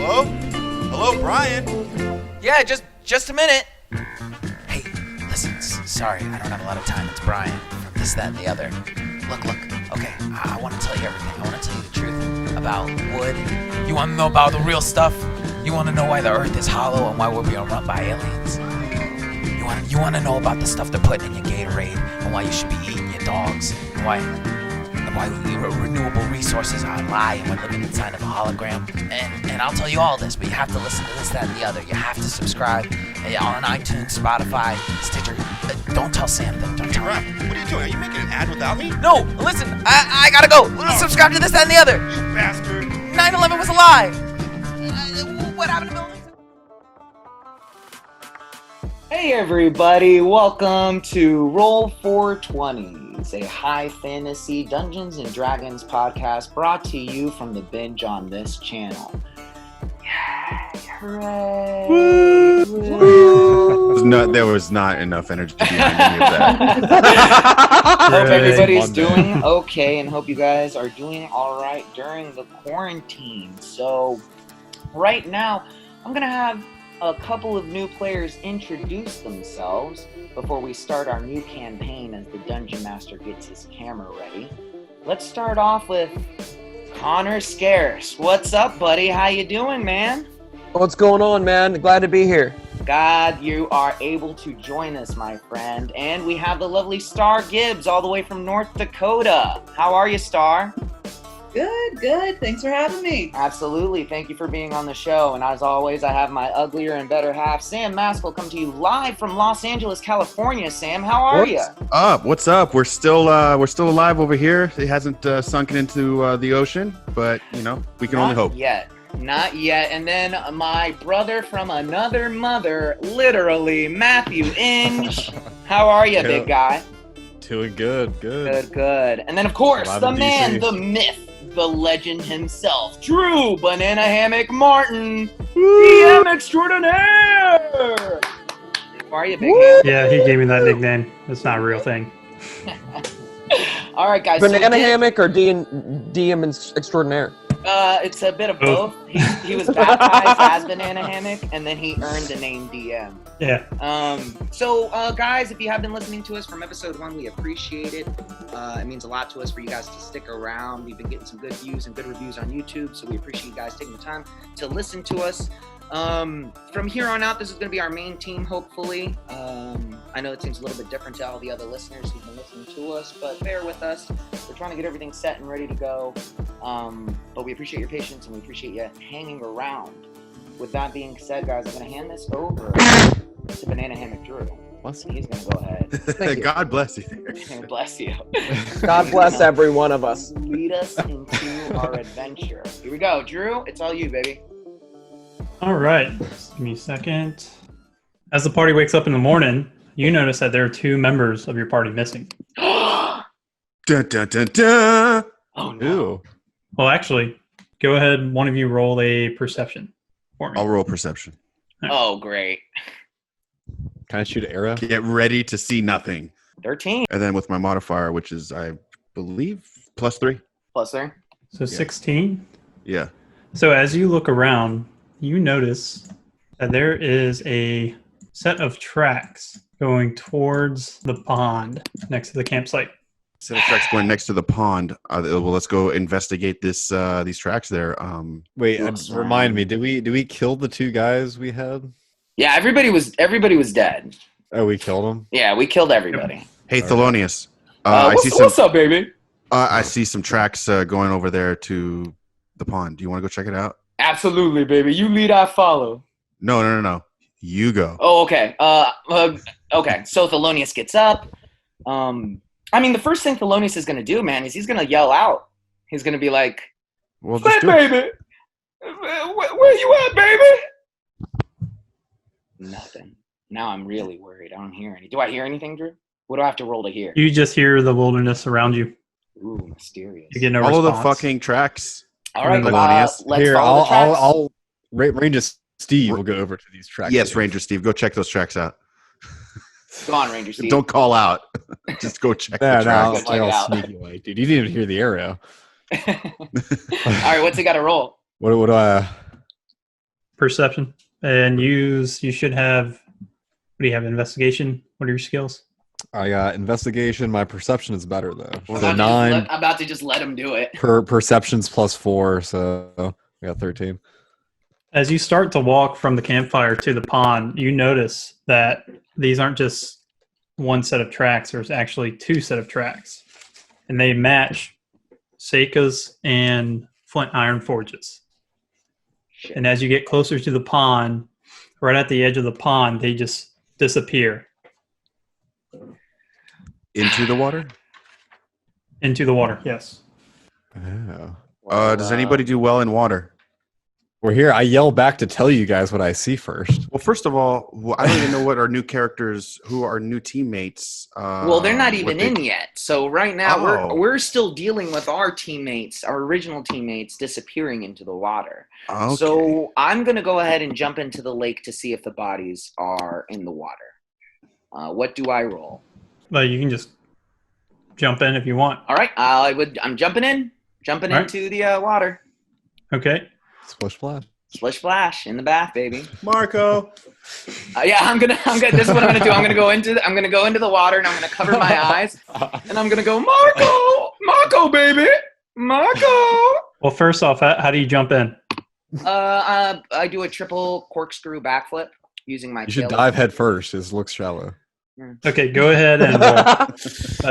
Hello? Hello, Bryan? Yeah, just a minute. Hey, listen, sorry, I don't have a lot of time. It's Bryan from This, That, and the Other. Look, okay, I want to tell you everything. I want to tell you the truth about wood. You want to know about the real stuff? You want to know why the earth is hollow and why we're being run by aliens? You want to know about the stuff they're putting in your Gatorade and why you should be eating your dogs and why renewable resources are a lie and we're living inside of a hologram. And I'll tell you all this, but you have to listen to This, That, and the Other. You have to subscribe on iTunes, Spotify, Stitcher. Don't tell Sam though. Don't tell him. What are you doing? Are you making an ad without me? No, listen, I gotta go. Subscribe to This, That, and the Other. You bastard. 9/11 was a lie. What happened to Bill? Hey everybody, welcome to Roll 420s, a high fantasy Dungeons & Dragons podcast brought to you from the Binge on this channel. Yay, hooray! Woo. There was not enough energy behind any of that. Hope everybody's doing okay and hope you guys are doing alright during the quarantine. So, right now, I'm gonna have a couple of new players introduce themselves before we start our new campaign as the Dungeon Master gets his camera ready. Let's start off with Connor Scarce. What's up, buddy? How you doing, man? What's going on, man? Glad to be here. God, you are able to join us, my friend. And we have the lovely Star Gibbs all the way from North Dakota. How are you, Star? Good. Thanks for having me. Absolutely. Thank you for being on the show. And as always, I have my uglier and better half, Sam Maskell, come to you live from Los Angeles, California. Sam, how are you? What's up? We're still alive over here. It hasn't sunken into the ocean, but we can only hope. Not yet. And then my brother from another mother, literally, Matthew Inge. How are you, big guy? Doing good. Good. And then, of course, the man, the myth, the legend himself, Drew Banana Hammock Martin, DM extraordinaire. How are you, big man? Yeah, he gave me that nickname. It's not a real thing. All right, guys. Banana Hammock or DM extraordinaire? It's a bit of both. He was baptized as Banana Hammock, and then he earned the name DM. Yeah. So, guys, if you have been listening to us from episode 1, we appreciate it. It means a lot to us for you guys to stick around. We've been getting some good views and good reviews on YouTube, so we appreciate you guys taking the time to listen to us. From here on out, this is going to be our main team, hopefully. I know it seems a little bit different to all the other listeners who've been listening to us, but bear with us. We're trying to get everything set and ready to go. But we appreciate your patience and we appreciate you hanging around. With that being said, guys, I'm going to hand this over to Banana Hammock Drew. He's going to go ahead. God bless you. Bless you. God bless every one of us. Lead us into our adventure. Here we go. Drew, it's all you, baby. All right. Just give me a second. As the party wakes up in the morning, you notice that there are 2 members of your party missing. Dun, dun, dun, dun. Oh, no. Ew. Well, actually, go ahead. One of you roll a perception for me. I'll roll perception. Oh, great. Can I shoot an arrow? Get ready to see nothing. 13. And then with my modifier, which is, I believe, +3. Plus 3. So 16. Yeah. So as you look around, you notice that there is a set of tracks going towards the pond next to the campsite. Set of tracks going next to the pond. Well, let's go investigate these tracks there. Wait, remind me. Did we kill the 2 guys we had? Yeah, everybody was dead. Oh, we killed them? Yeah, we killed everybody. Hey, Thelonious. What's up, baby? I see some tracks going over there to the pond. Do you want to go check it out? Absolutely, baby. You lead, I follow. No. You go. Oh, okay. Okay. So Thelonious gets up. The first thing Thelonious is gonna do, man, is he's gonna yell out. He's gonna be like, Well, "Hey, baby, where you at, baby?" Nothing. Now I'm really worried. I don't hear any. Do I hear anything, Drew? What do I have to roll to hear? You just hear the wilderness around you. Ooh, mysterious. You get no Follow response. the fucking tracks. All right, Thelonious. let's Here, follow the tracks. I'll Ranger Steve will go over to these tracks. Yes, Ranger Steve, go check those tracks out. Go on, Ranger Steve. Don't call out. Just go check the No, tracks. Check it I'll out. sneak away, dude. You didn't even hear the arrow. All right, what's it got to roll? What do I? perception, and you should have. What do you have? Investigation. What are your skills? I got investigation. My perception is better though. I'm So about to just let him do it. perceptions +4, so I got 13. As you start to walk from the campfire to the pond, you notice that these aren't just one set of tracks. There's actually two set of tracks, and they match Seika's and Flint Iron Forges. Shit. And as you get closer to the pond, right at the edge of the pond, they just disappear Into the water? into the water. Yes. Oh. Does anybody do well in water? We're here. I yell back to tell you guys what I see first. Well, first of all, I don't even know what our new characters, who are new teammates. Well, they're not even in yet. So right now Oh. we're still dealing with our teammates, our original teammates, disappearing into the water. Okay. So I'm gonna go ahead and jump into the lake to see if the bodies are in the water. What do I roll? But you can just jump in if you want. All right, I'm jumping All right. into the water. Okay. Splish splash. Splish splash in the bath, baby. Marco. Yeah, I'm gonna. This is what I'm gonna do. I'm gonna go into the water and I'm gonna cover my eyes and I'm gonna go, Marco, baby, Marco. Well, first off, how do you jump in? I do a triple corkscrew backflip using my. You should tail. dive head first. It looks shallow. Okay, go ahead and roll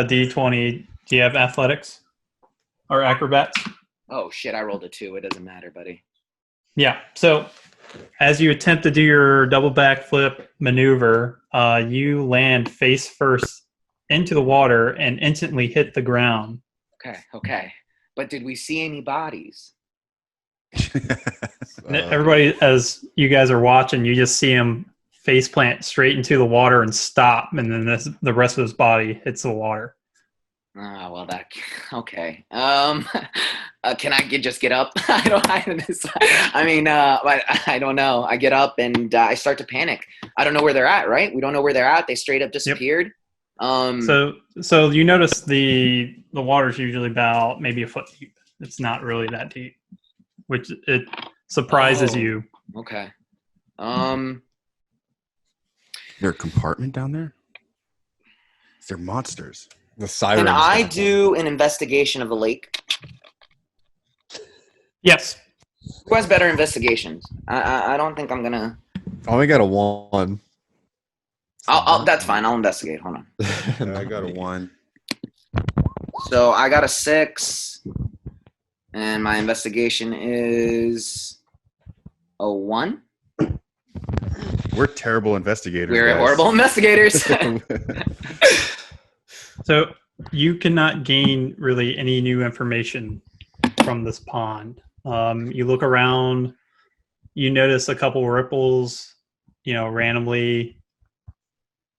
a d20. Do you have athletics or acrobats? Oh shit! I rolled a 2. It doesn't matter, buddy. Yeah. So as you attempt to do your double backflip maneuver, you land face first into the water and instantly hit the ground. Okay. But did we see any bodies? Everybody, as you guys are watching, you just see him face plant straight into the water and stop, and then the rest of his body hits the water. Oh, well, okay. Can I just get up? I don't know. I get up and I start to panic. I don't know where they're at, right? We don't know where they're at. They straight up disappeared. Yep. So you notice the water's usually about maybe a foot deep. It's not really that deep, which it surprises you. Okay. Is there a compartment down there? Is there monsters? The sirens. Can I do an investigation of the lake? Yes. Who has better investigations? I don't think I'm gonna. I only got a 1. That's fine. I'll investigate. Hold on. I got a 1. So I got a 6, and my investigation is a 1. We're terrible investigators. We're guys. horrible investigators. So you cannot gain really any new information from this pond. You look around, you notice a couple ripples, randomly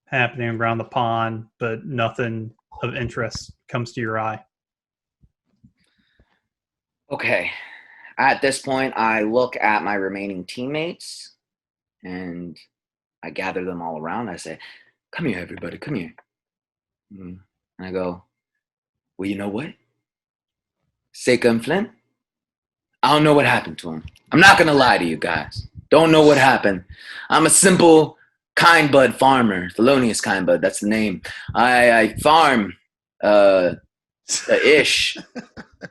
happening around the pond, but nothing of interest comes to your eye. Okay. At this point, I look at my remaining teammates and I gather them all around. I say, "Come here, everybody, come here." And I go, "Well, you know what? Seika and Flint, I don't know what happened to them. I'm not going to lie to you guys. Don't know what happened. I'm a simple kind bud farmer. Thelonious kind bud, that's the name. I farm ish.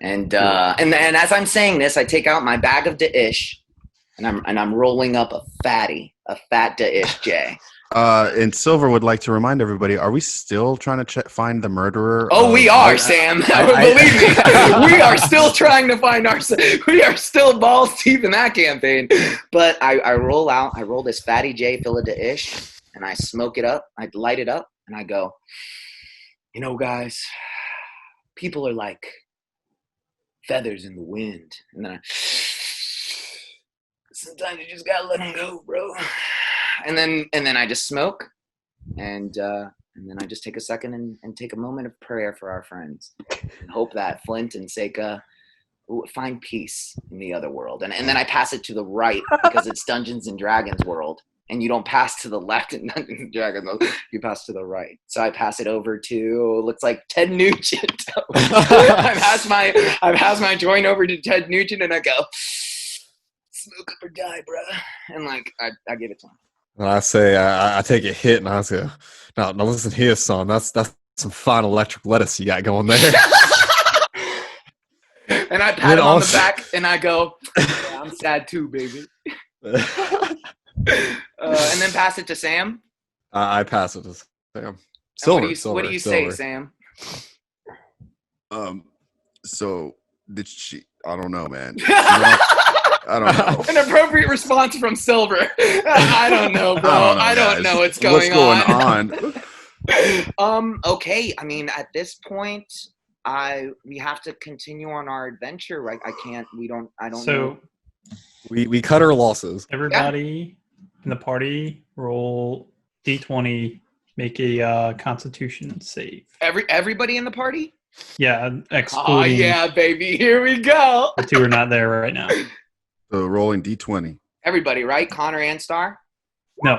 And as I'm saying this, I take out my bag of ish and I'm rolling up a fat ish J. And Silver would like to remind everybody, are we still trying to find the murderer? Oh, we are, Sam. Believe me. We are still trying to find we are still balls deep in that campaign. But I roll this fatty J, fill it to ish, and I smoke it up. I light it up, and I go, guys, people are like feathers in the wind. And then sometimes you just gotta let them go, bro. And then I just smoke, and then I just take a second and take a moment of prayer for our friends, and hope that Flint and Seika find peace in the other world. And then I pass it to the right because it's Dungeons and Dragons world, and you don't pass to the left in Dungeons and Dragons world, you pass to the right. So I pass it over to looks like Ted Nugent. I pass my joint over to Ted Nugent, and I go, smoke up or die, bro. And like, I give it to him. And I say, I take a hit, and I say, "No, listen here, son. That's some fine electric lettuce you got going there." And I pat him on the back, and I go, yeah, "I'm sad too, baby." And then pass it to Sam. I pass it to Sam. What do you say, Sam? So did she? I don't know, man. I don't know. An appropriate response from Silver. I don't know, bro. I don't know what's going on. Okay. I mean, at this point, we have to continue on our adventure. Like, I don't know. We cut our losses. Everybody in the party roll D20, make a Constitution save. Everybody in the party? Yeah, excluding. Oh yeah, baby. Here we go. The two are not there right now. So rolling D20. Everybody, right? Connor and Star? No.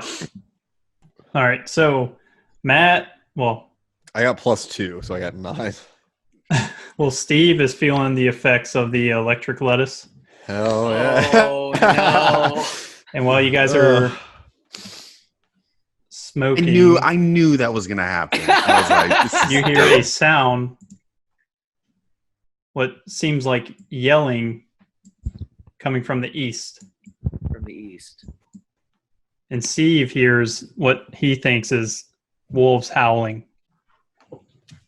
All right. So Matt, well, I got +2, so I got 9. well, Steve is feeling the effects of the electric lettuce. Hell yeah. Oh no. And while you guys are smoking, I knew that was gonna happen. I was like, you hear a sound, what seems like yelling, coming from the east. From the east. And Steve hears what he thinks is wolves howling.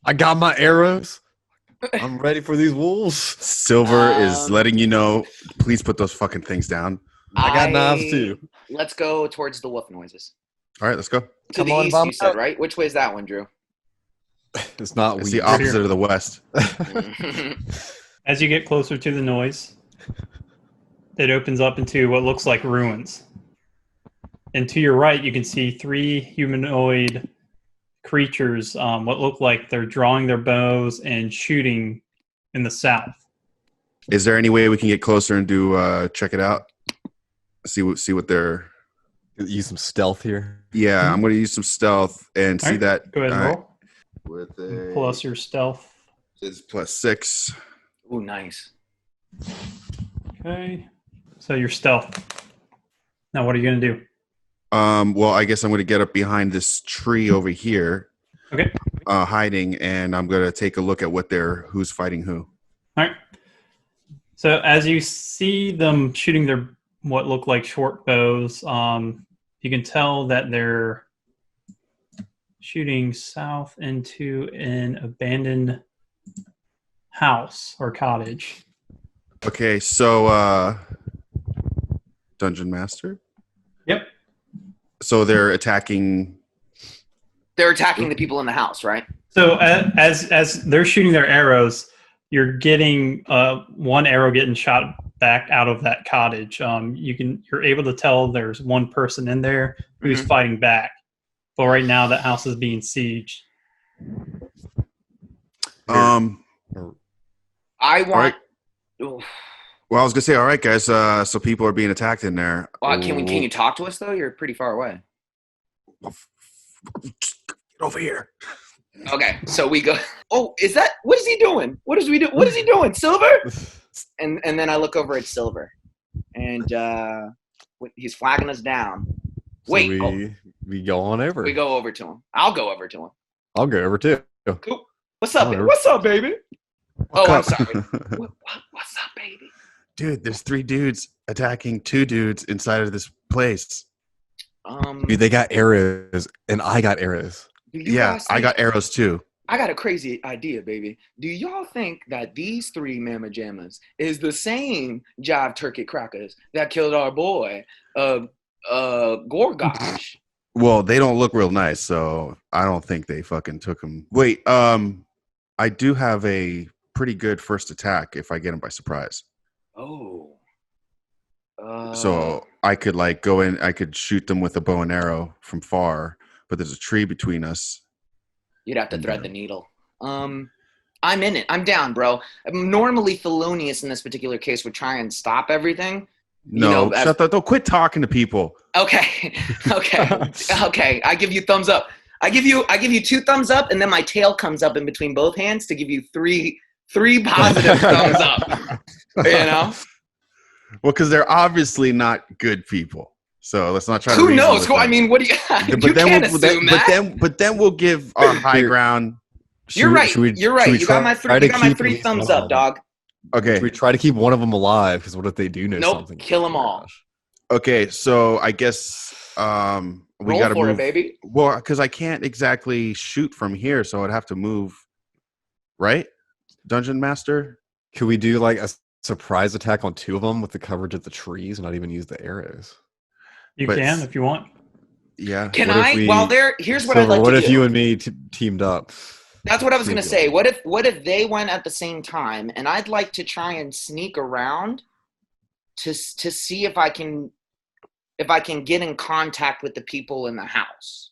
I got my arrows. I'm ready for these wolves. Silver is letting you know, please put those fucking things down. I got knives too. Let's go towards the wolf noises. All right, let's go. To the east, you said, right? Which way is that one, Drew? It's not. It's the opposite of the west. As you get closer to the noise, it opens up into what looks like ruins. And to your right, you can see 3 humanoid creatures, what look like they're drawing their bows and shooting in the south. Is there any way we can get closer and do check it out? See what they're. Use some stealth here. Yeah, I'm going to use some stealth and see right, that. Go ahead and roll. With a Plus your stealth. It's +6. Ooh, nice. Okay. So your stealth. Now what are you going to do? Well, I guess I'm going to get up behind this tree over here. Okay. Hiding, and I'm going to take a look at who's fighting who. All right. So as you see them shooting their what look like short bows, you can tell that they're shooting south into an abandoned house or cottage. Okay, so Dungeon Master? Yep. So they're attacking... They're attacking the people in the house, right? So as they're shooting their arrows, you're getting one arrow getting shot back out of that cottage. You're able to tell there's one person in there who's fighting back. But right now that house is being sieged. I want. Right. Well, I was gonna say, all right, guys. So people are being attacked in there. Can you talk to us though? You're pretty far away. Get over here. Okay, so we go. Oh, what is he doing? What is he doing? Silver? And then I look over at Silver, and he's flagging us down. Wait, so we go on over. We go over to him. I'll go over to him. I'll go over too. Cool. What's up, baby? What's up, baby? I'm sorry. What's up, baby? Dude, there's 3 dudes attacking 2 dudes inside of this place. Dude, they got arrows, and I got arrows. Yeah, I got arrows too. I got a crazy idea, baby. Do y'all think that these 3 Mama Jammas is the same Jive Turkey Crackers that killed our boy, Gorgosh? Well, they don't look real nice, so I don't think they fucking took them. Wait, I do have a pretty good first attack if I get them by surprise. Oh. So I could go in, I could shoot them with a bow and arrow from far, but there's a tree between us. You'd have to thread the needle. I'm in it. I'm down, bro. Normally, Thelonious in this particular case would try and stop everything. No, shut up. Don't quit talking to people. Okay. Okay. I give you thumbs up. I give you 2 thumbs up, and then my tail comes up in between both hands to give you three positive thumbs up. You know? Well, because they're obviously not good people. So let's not try to. Who reason knows? with Who, I them. mean, what do you? You can't assume that. But then we'll give our high ground. You're right. You're right. You got my try three. to You got my keep three at least thumbs one of up, them? dog. Okay. Should we try to keep one of them alive? Because what if they do know Nope, something? kill 'em Oh my all. gosh. Okay. So I guess we Roll got to for move. it, baby. Well, because I can't exactly shoot from here, so I'd have to move. Right, Dungeon Master. Could we do like a surprise attack on 2 of them with the coverage of the trees and not even use the arrows? You But- can if you want. Yeah. Can What if I? we- Well, here's what So I'd like what to if do. you and me teamed up? That's what I was gonna Maybe. say. What if they went at the same time, and I'd like to try and sneak around to see if I can get in contact with the people in the house.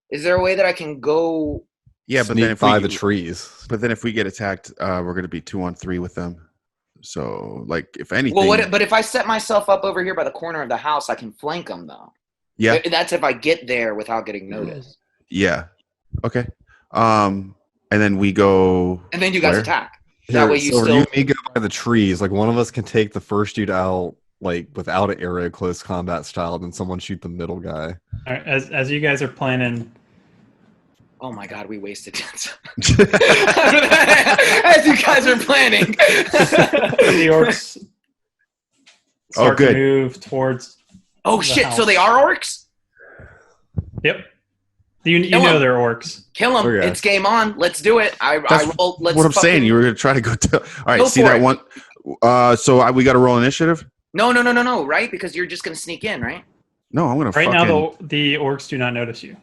Is there a way that I can go? Yeah, but Sneak then if by we the trees. But then if we get attacked, we're going to be 2-on-3 with them. So, like, if anything, Well, but if I set myself up over here by the corner of the house, I can flank them though. yeah, That's if I get there without getting noticed. yeah, okay. And then we go. And then you guys Where? attack. Here, That way you so still. you and me go by the trees. Like one of us can take the first dude out, like without an arrow, close combat style. Then someone shoot the middle guy. All right, as you guys are planning, Oh my god, we wasted 10 seconds. As you guys are planning. the orcs start to good. move towards. Oh The shit! house. So they are orcs. Yep. You Kill know 'em. they're orcs. Kill them. Okay. It's game on. Let's do it. I roll. Let's what I'm saying. fucking- You were going to try to go. All right, Go see for that it. one. So we got to roll initiative. No, right? Because you're just gonna sneak in, right? No, I'm going to Right fucking. now, the orcs do not notice you.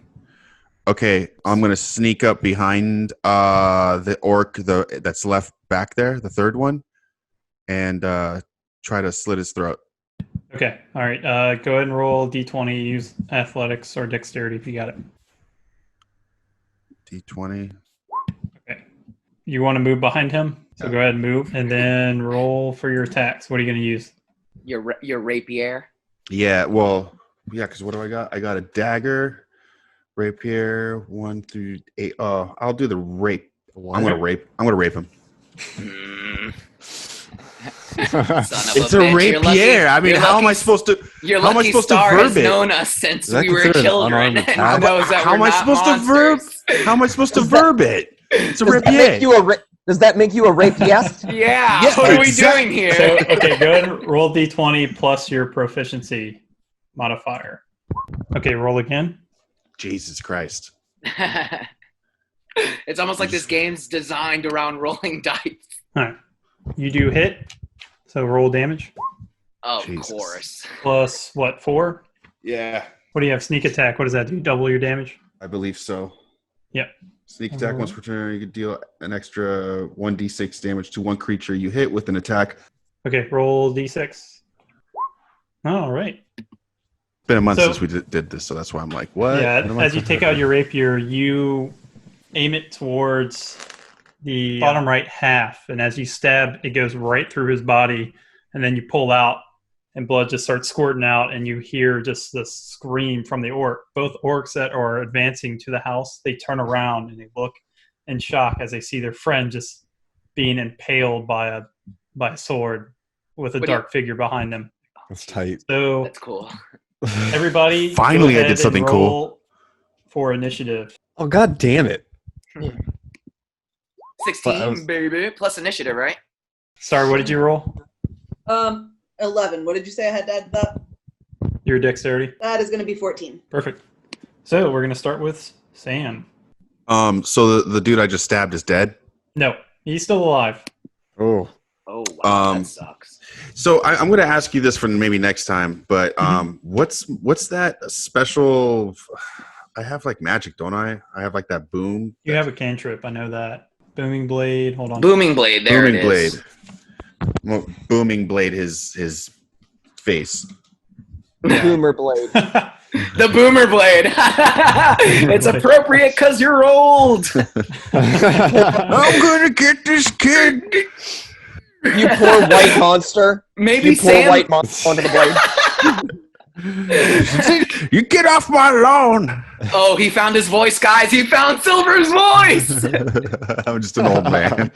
Okay, I'm going to sneak up behind the orc that's left back there, the third one, and try to slit his throat. Okay. All right. Go ahead and roll d20. Use athletics or dexterity if you got it. D20. Okay. You want to move behind him, so go ahead and move, and then roll for your attacks. What are you going to use? Your rapier. Yeah, well, yeah, because what do I got? I got a dagger, rapier, 1 through 8. I'll do the rape. I'm gonna rape him. Son of It's a bitch. You're rapier. lucky- I mean, you're how am I lucky- supposed to? Your how am I lucky supposed to star has verb it? known us since Is that we were considered an children. unarmed And attack? knows that How we're am I not supposed to verb? monsters. How am I supposed to verb it? It's a Does that make rapier. you a does that make you a rapist? Yeah. Yeah, What are we exact- doing here? So, okay, go ahead and roll d20 plus your proficiency modifier. Okay, roll again. Jesus Christ. It's almost like this game's designed around rolling dice. All right. You do hit, so roll damage. Of Jesus. course. Plus, what, 4? Yeah, What do you have? Sneak attack. What does that do? Double your damage? I believe so. Yep. Sneak attack once per turn. You can deal an extra 1d6 damage to one creature you hit with an attack. Okay, roll d6. All right. It's been a month So- since we did this, so that's why I'm like, what? Yeah, What am I as you supposed to take out do? your rapier, you aim it towards the bottom right half, and as you stab, it goes right through his body, and then you pull out, and blood just starts squirting out, and you hear just this scream from the orc. Both orcs that are advancing to the house, they turn around and they look in shock as they see their friend just being impaled by a sword with a What do you- dark figure behind them. That's tight. So That's cool. everybody, Finally, go I did ahead and something cool. roll for initiative. Oh god damn it! 16, baby. Plus initiative, right? Sorry, what did you roll? 11. What did you say I had to add to that? Your dexterity. That is going to be 14. Perfect. So we're gonna start with Sam. So the dude I just stabbed is dead. No, he's still alive. Oh, Oh, wow. Um, That sucks. So I'm going to ask you this for maybe next time, but what's that special? I have like magic, don't I? I have like that boom. You have a cantrip. I know that. Booming blade. Hold on. Booming blade. There booming it is. blade. Well, booming blade. His face. Boomer blade. The boomer blade. It's appropriate because you're old. I'm gonna get this kid. You poor white monster. Maybe You poor Sam. white monster onto the blade. You get off my lawn. Oh, he found his voice, guys. He found Silver's voice. I'm just an old man.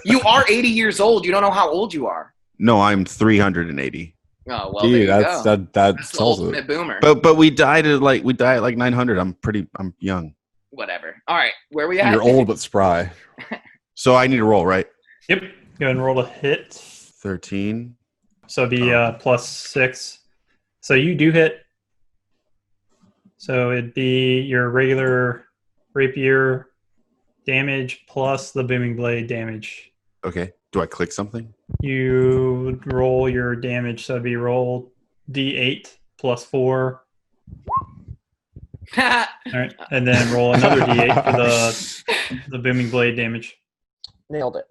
You are 80 years old. You don't know how old you are. No, I'm 380. Oh well, Dude, there you that's go. that That's the tells ultimate it. boomer. But we died at like 900. I'm young. Whatever. All right, where we at? You're old but spry. So I need to roll, right? Yep. Go ahead and roll a hit. 13. So it'd be +6. So you do hit. So it'd be your regular rapier damage plus the booming blade damage. Okay. Do I click something? You roll your damage, so it'd be roll D8 +4. All right, and then roll another D8 for the booming blade damage. Nailed it.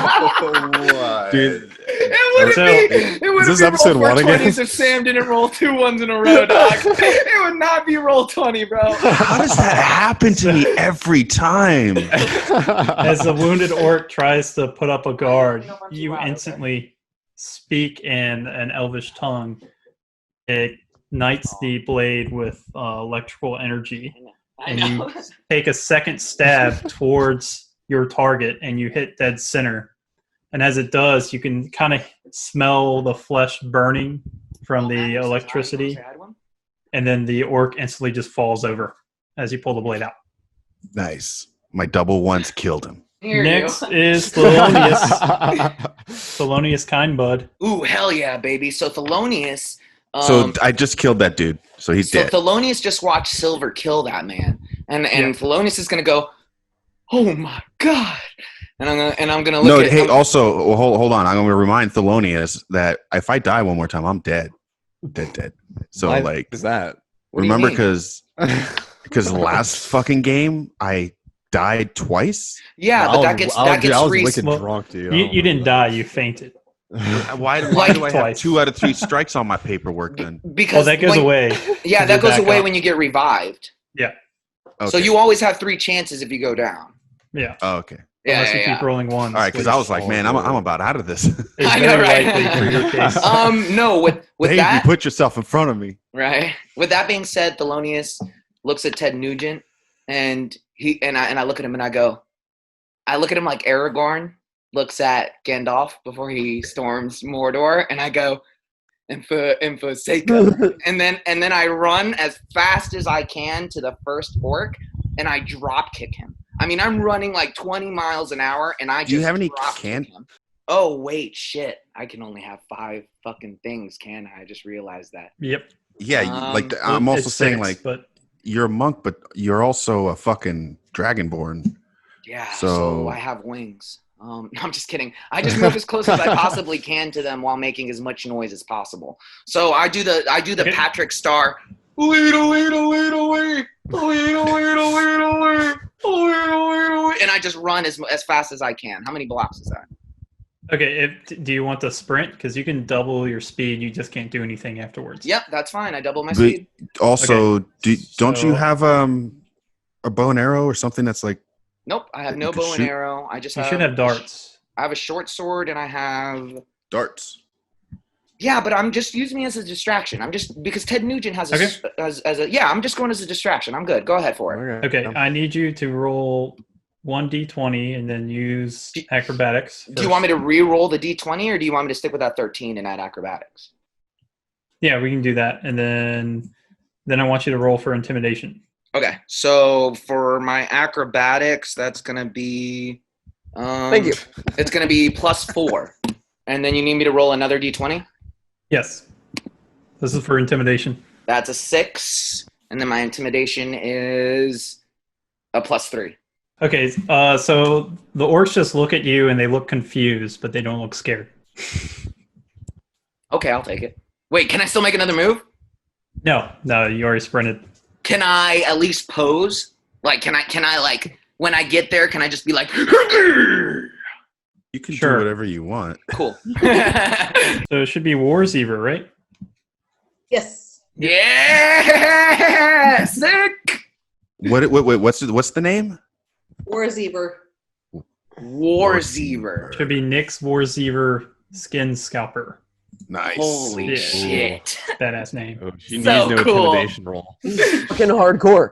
What? Dude, It would Is this be episode roll 1 again? 420s if Sam didn't roll 2 ones in a row, dog. It would not be roll 20, bro. How does that happen to me every time? As the wounded orc tries to put up a guard, you instantly speak in an elvish tongue. It ignites the blade with electrical energy, and you take a second stab towards your target, and you hit dead center. And as it does, you can kind of smell the flesh burning from the electricity, and then the orc instantly just falls over as you pull the blade out. Nice. My double ones killed him. Next is Thelonious. Thelonious Kindbud. Ooh, hell yeah, baby. So Thelonious. So I just killed that dude. So he's dead. Thelonious just watched Silver kill that man, and Thelonious is gonna go, oh my god, and I'm gonna look. No, at, hey. I'm, Also, hold on. I'm gonna remind Thelonious that if I die one more time, I'm dead. Dead. So Why like, is that? What do you remember mean? because last fucking game I died twice. yeah, but that gets I was re- wicked Well, drunk, dude. You didn't die, you fainted. Why do I have Twice. 2 out of 3 strikes on my paperwork then? because Well, that goes when- away. Yeah, Because that you're goes back away up. when you get revived. Yeah. Okay. So you always have 3 chances if you go down. Yeah. Oh, okay. Yeah, Unless you yeah, keep rolling ones. All right, because I was like, man, I'm about out of this. It's I know, very right? likely for your case. No, with Hey, that, you put yourself in front of me. right? With that being said, Thelonious looks at Ted Nugent, and I look at him and I look at him like Aragorn looks at Gandalf before he storms Mordor, and I go, and for Seiko. and then I run as fast as I can to the first orc, and I drop kick him. I mean, I'm running like 20 miles an hour, and I just Do you have any drop kick him. Oh wait, shit! I can only have 5 fucking things, can I? I just realized that. Yep. Yeah, I'm also It's saying 6, like but you're a monk, but you're also a fucking dragonborn. Yeah, So- so I have wings. I'm just kidding. I just move as close as I possibly can to them while making as much noise as possible. So I do the Okay. Patrick Star. Wait, and I just run as fast as I can. How many blocks is that? okay. Do you want the sprint? Because you can double your speed. You just can't do anything afterwards. Yep, that's fine. I double my But speed. also, don't you so- have a bow and arrow or something that's like? Nope, I have You no could bow and shoot. arrow. I just You should have darts. I have a short sword and I have. Darts. Yeah, but I'm just using it as a distraction. I'm just because Ted Nugent has Okay. as a yeah. I'm just going as a distraction. I'm good. Go ahead for it. Okay, I need you to roll 1d20 and then use acrobatics. Do you want me to re-roll the d20 or do you want me to stick with that 13 and add acrobatics? Yeah, we can do that, and then I want you to roll for intimidation. Okay, so for my acrobatics, that's gonna be. Thank you. It's gonna be +4, and then you need me to roll another d20. Yes. This is for intimidation. That's a 6, and then my intimidation is a +3. Okay, so the orcs just look at you and they look confused, but they don't look scared. Okay, I'll take it. Wait, can I still make another move? No, you already sprinted. Can I at least pose? Like, can I like when I get there? Can I just be like, You can Sure. do whatever you want. cool? So it should be Warziever, right? Yes. Yeah, sick. What's the name? Warziever. Warziever. Should be Nyx Warziever Skin Scalper. Nice. Holy Yeah. shit. Badass name. Oh, she So needs no cool. intimidation roll. Fucking hardcore.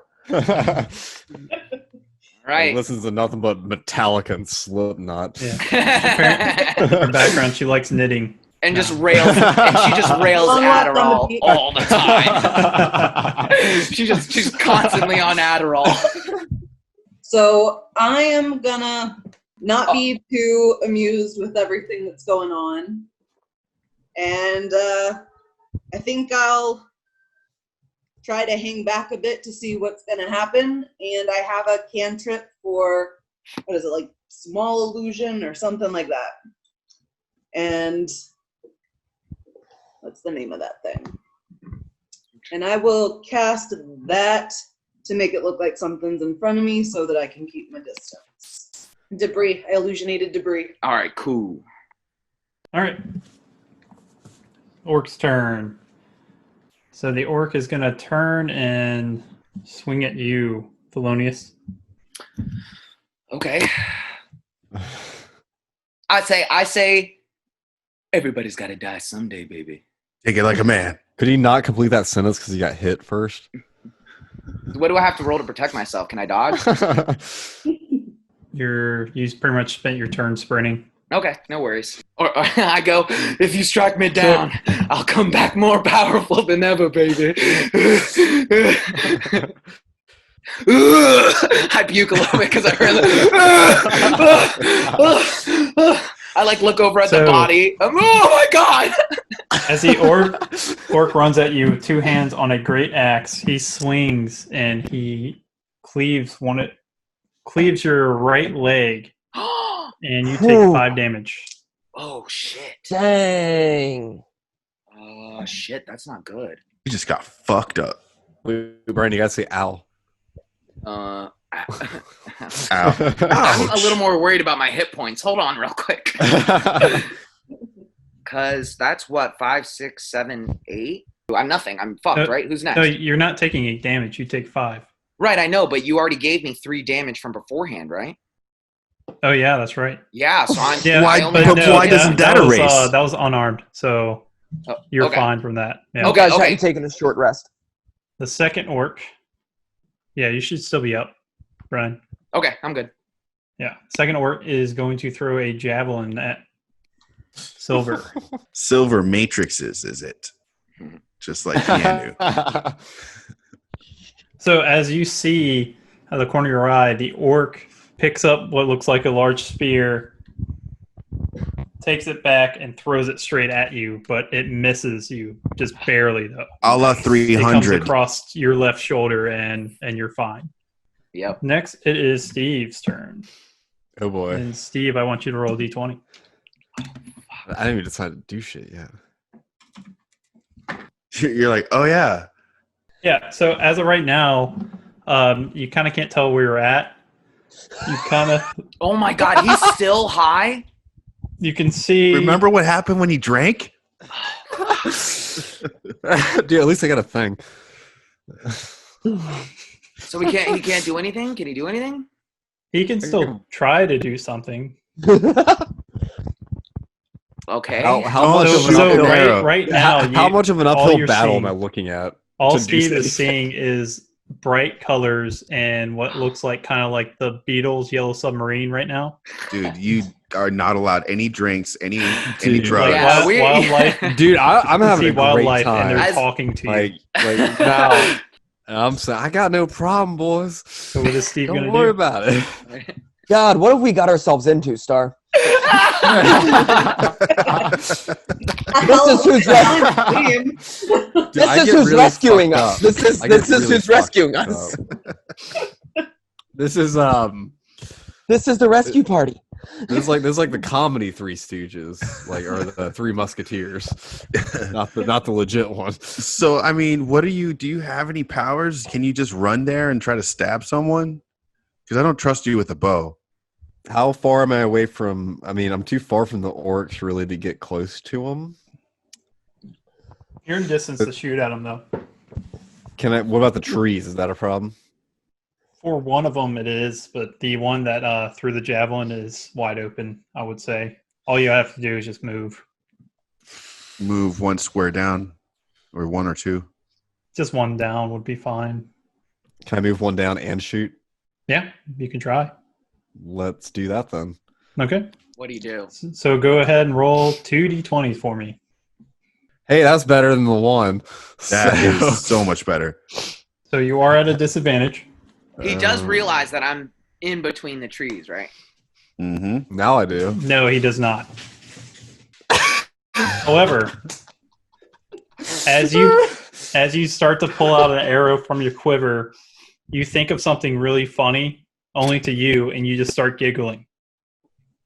All right. Listens to nothing but Metallica and Slipknot. Yeah. Her background, she likes knitting. And just rails, and she just rails Adderall all the time. she's constantly on Adderall. So I am gonna not be too amused with everything that's going on, and I think I'll try to hang back a bit to see what's gonna happen. And I have a cantrip for what is it, like small illusion or something like that. And what's the name of that thing? And I will cast that to make it look like something's in front of me so that I can keep my distance. Debris. I illusionated debris. All right, cool. All right. Orc's turn. So the orc is going to turn and swing at you, Thelonious. Okay. I say, everybody's got to die someday, baby. Take it like a man. Could he not complete that sentence because he got hit first? What do I have to roll to protect myself? Can I dodge? You pretty much spent your turn sprinting. Okay, no worries. Or I go, if you strike me down, I'll come back more powerful than ever, baby. I puke a little bit because I heard that. I like look over at the body. Oh my god! As the orc runs at you with two hands on a great axe, he swings and he cleaves your right leg, and you take 5 damage. Oh shit! Dang. Oh shit! That's not good. You just got fucked up. Bryan, you gotta say ow. Ow. Ow. I'm a little more worried about my hit points. Hold on, real quick. Because that's what 5, 6, 7, 8. I'm nothing. I'm fucked, right? Who's next? No, you're not taking 8 damage. You take 5. Right, I know, but you already gave me 3 damage from beforehand, right? Oh yeah, that's right. Yeah, so I'm. Yeah, Why doesn't that was, erase? that was unarmed, so you're okay. fine from that. Yeah. You guys okay. haven't taken a short rest. The second orc. Yeah, you should still be up, Bryan. Okay, I'm good. Yeah, second orc is going to throw a javelin at Silver. Silver matrices, is it? Just like Keanu. So as you see out of the corner of your eye, the orc picks up what looks like a large spear, takes it back, and throws it straight at you, but it misses you just barely, though. A la It comes 300. across your left shoulder, and you're fine. Yep. Next, it is Steve's turn. Oh boy. And Steve, I want you to roll a d20. I didn't even decide to do shit yet. You're like, oh yeah. Yeah, so as of right now, you kind of can't tell where you're at. You kind of... Oh my god, he's still high? You can see... Remember what happened when he drank? Dude, at least I got a thing. So he can't do anything? Can he do anything? He can still try to do something. Okay. How Oh, much of an So uphill, right now, how much of an all uphill you're battle seeing- am I looking at? all to do Steve is anything? seeing is bright colors and what looks like kind of like the Beatles' Yellow Submarine right now. Dude, you are not allowed any drinks, any Dude, drugs. Yeah, Like wildlife. Dude, I'm You having see a great wildlife and time. they're As- talking to you. Like now, I'm saying I got no problem, boys. So what is Steve Don't going to worry do? about it. God, what have we got ourselves into, Star? This is who's Team. Dude, This I is get who's really rescuing fucked us. up. This is I get really who's fucked rescuing us. up. This is This is the rescue party. this is like the comedy Three Stooges, like, or the Three Musketeers, not the legit one. So, I mean, do you have any powers? Can you just run there and try to stab someone? Because I don't trust you with a bow. How far am I away from? I mean, I'm too far from the orcs really to get close to them. You're in distance to shoot at them, though. Can I? What about the trees? Is that a problem? For one of them, it is, but the one that threw the javelin is wide open, I would say. All you have to do is just move. Move 1 square down, or 1 or 2. Just one down would be fine. Can I move one down and shoot? Yeah, you can try. Let's do that then. Okay. What do you do? So go ahead and roll 2d20 for me. Hey, that's better than the one. That is so much better. So you are at a disadvantage. He does realize that I'm in between the trees, right? Mm-hmm. Now I do. No, he does not. However, as you start to pull out an arrow from your quiver, you think of something really funny, only to you, and you just start giggling.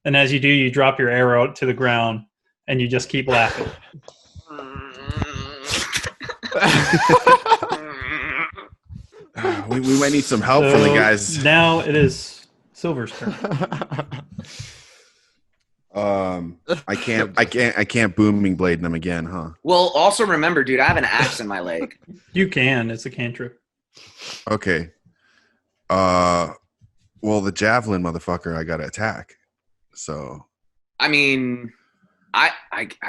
And as you do, you drop your arrow to the ground, and you just keep laughing. We might need some help from the guys. Now it is Silver's turn. I can't booming blade them again, huh? Well, also remember, dude, I have an axe in my leg. You can. It's a cantrip. Okay. Well, the javelin motherfucker, I gotta attack. So. I mean, I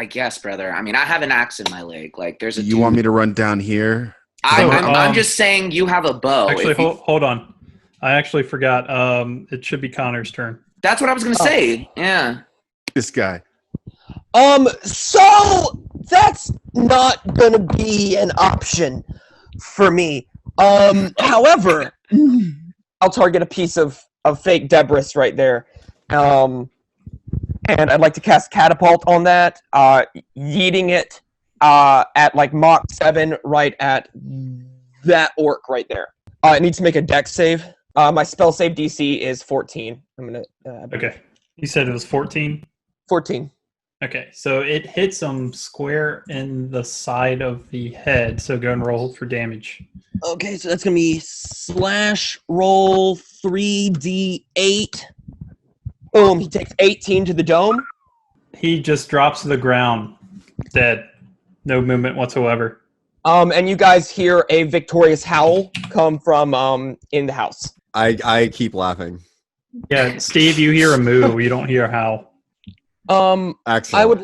guess, brother. I mean, I have an axe in my leg. Like, there's a. You want me to run down here? I'm just saying you have a bow. Actually, hold on. I actually forgot. It should be Connor's turn. That's what I was gonna say. Yeah. This guy. So that's not gonna be an option for me. However, I'll target a piece of fake debris right there. And I'd like to cast Catapult on that, yeeting it at like Mach 7 right at that orc right there. It needs to make a dex save. My spell save DC is 14. I'm gonna. Okay. You said it was 14? 14. Okay, so it hits him square in the side of the head, so go and roll for damage. Okay, so that's gonna be slash roll 3d8. Boom, he takes 18 to the dome. He just drops to the ground, dead. No movement whatsoever. And you guys hear a victorious howl come from in the house. I keep laughing. Yeah, Steve, you hear a moo, you don't hear a howl. Excellent.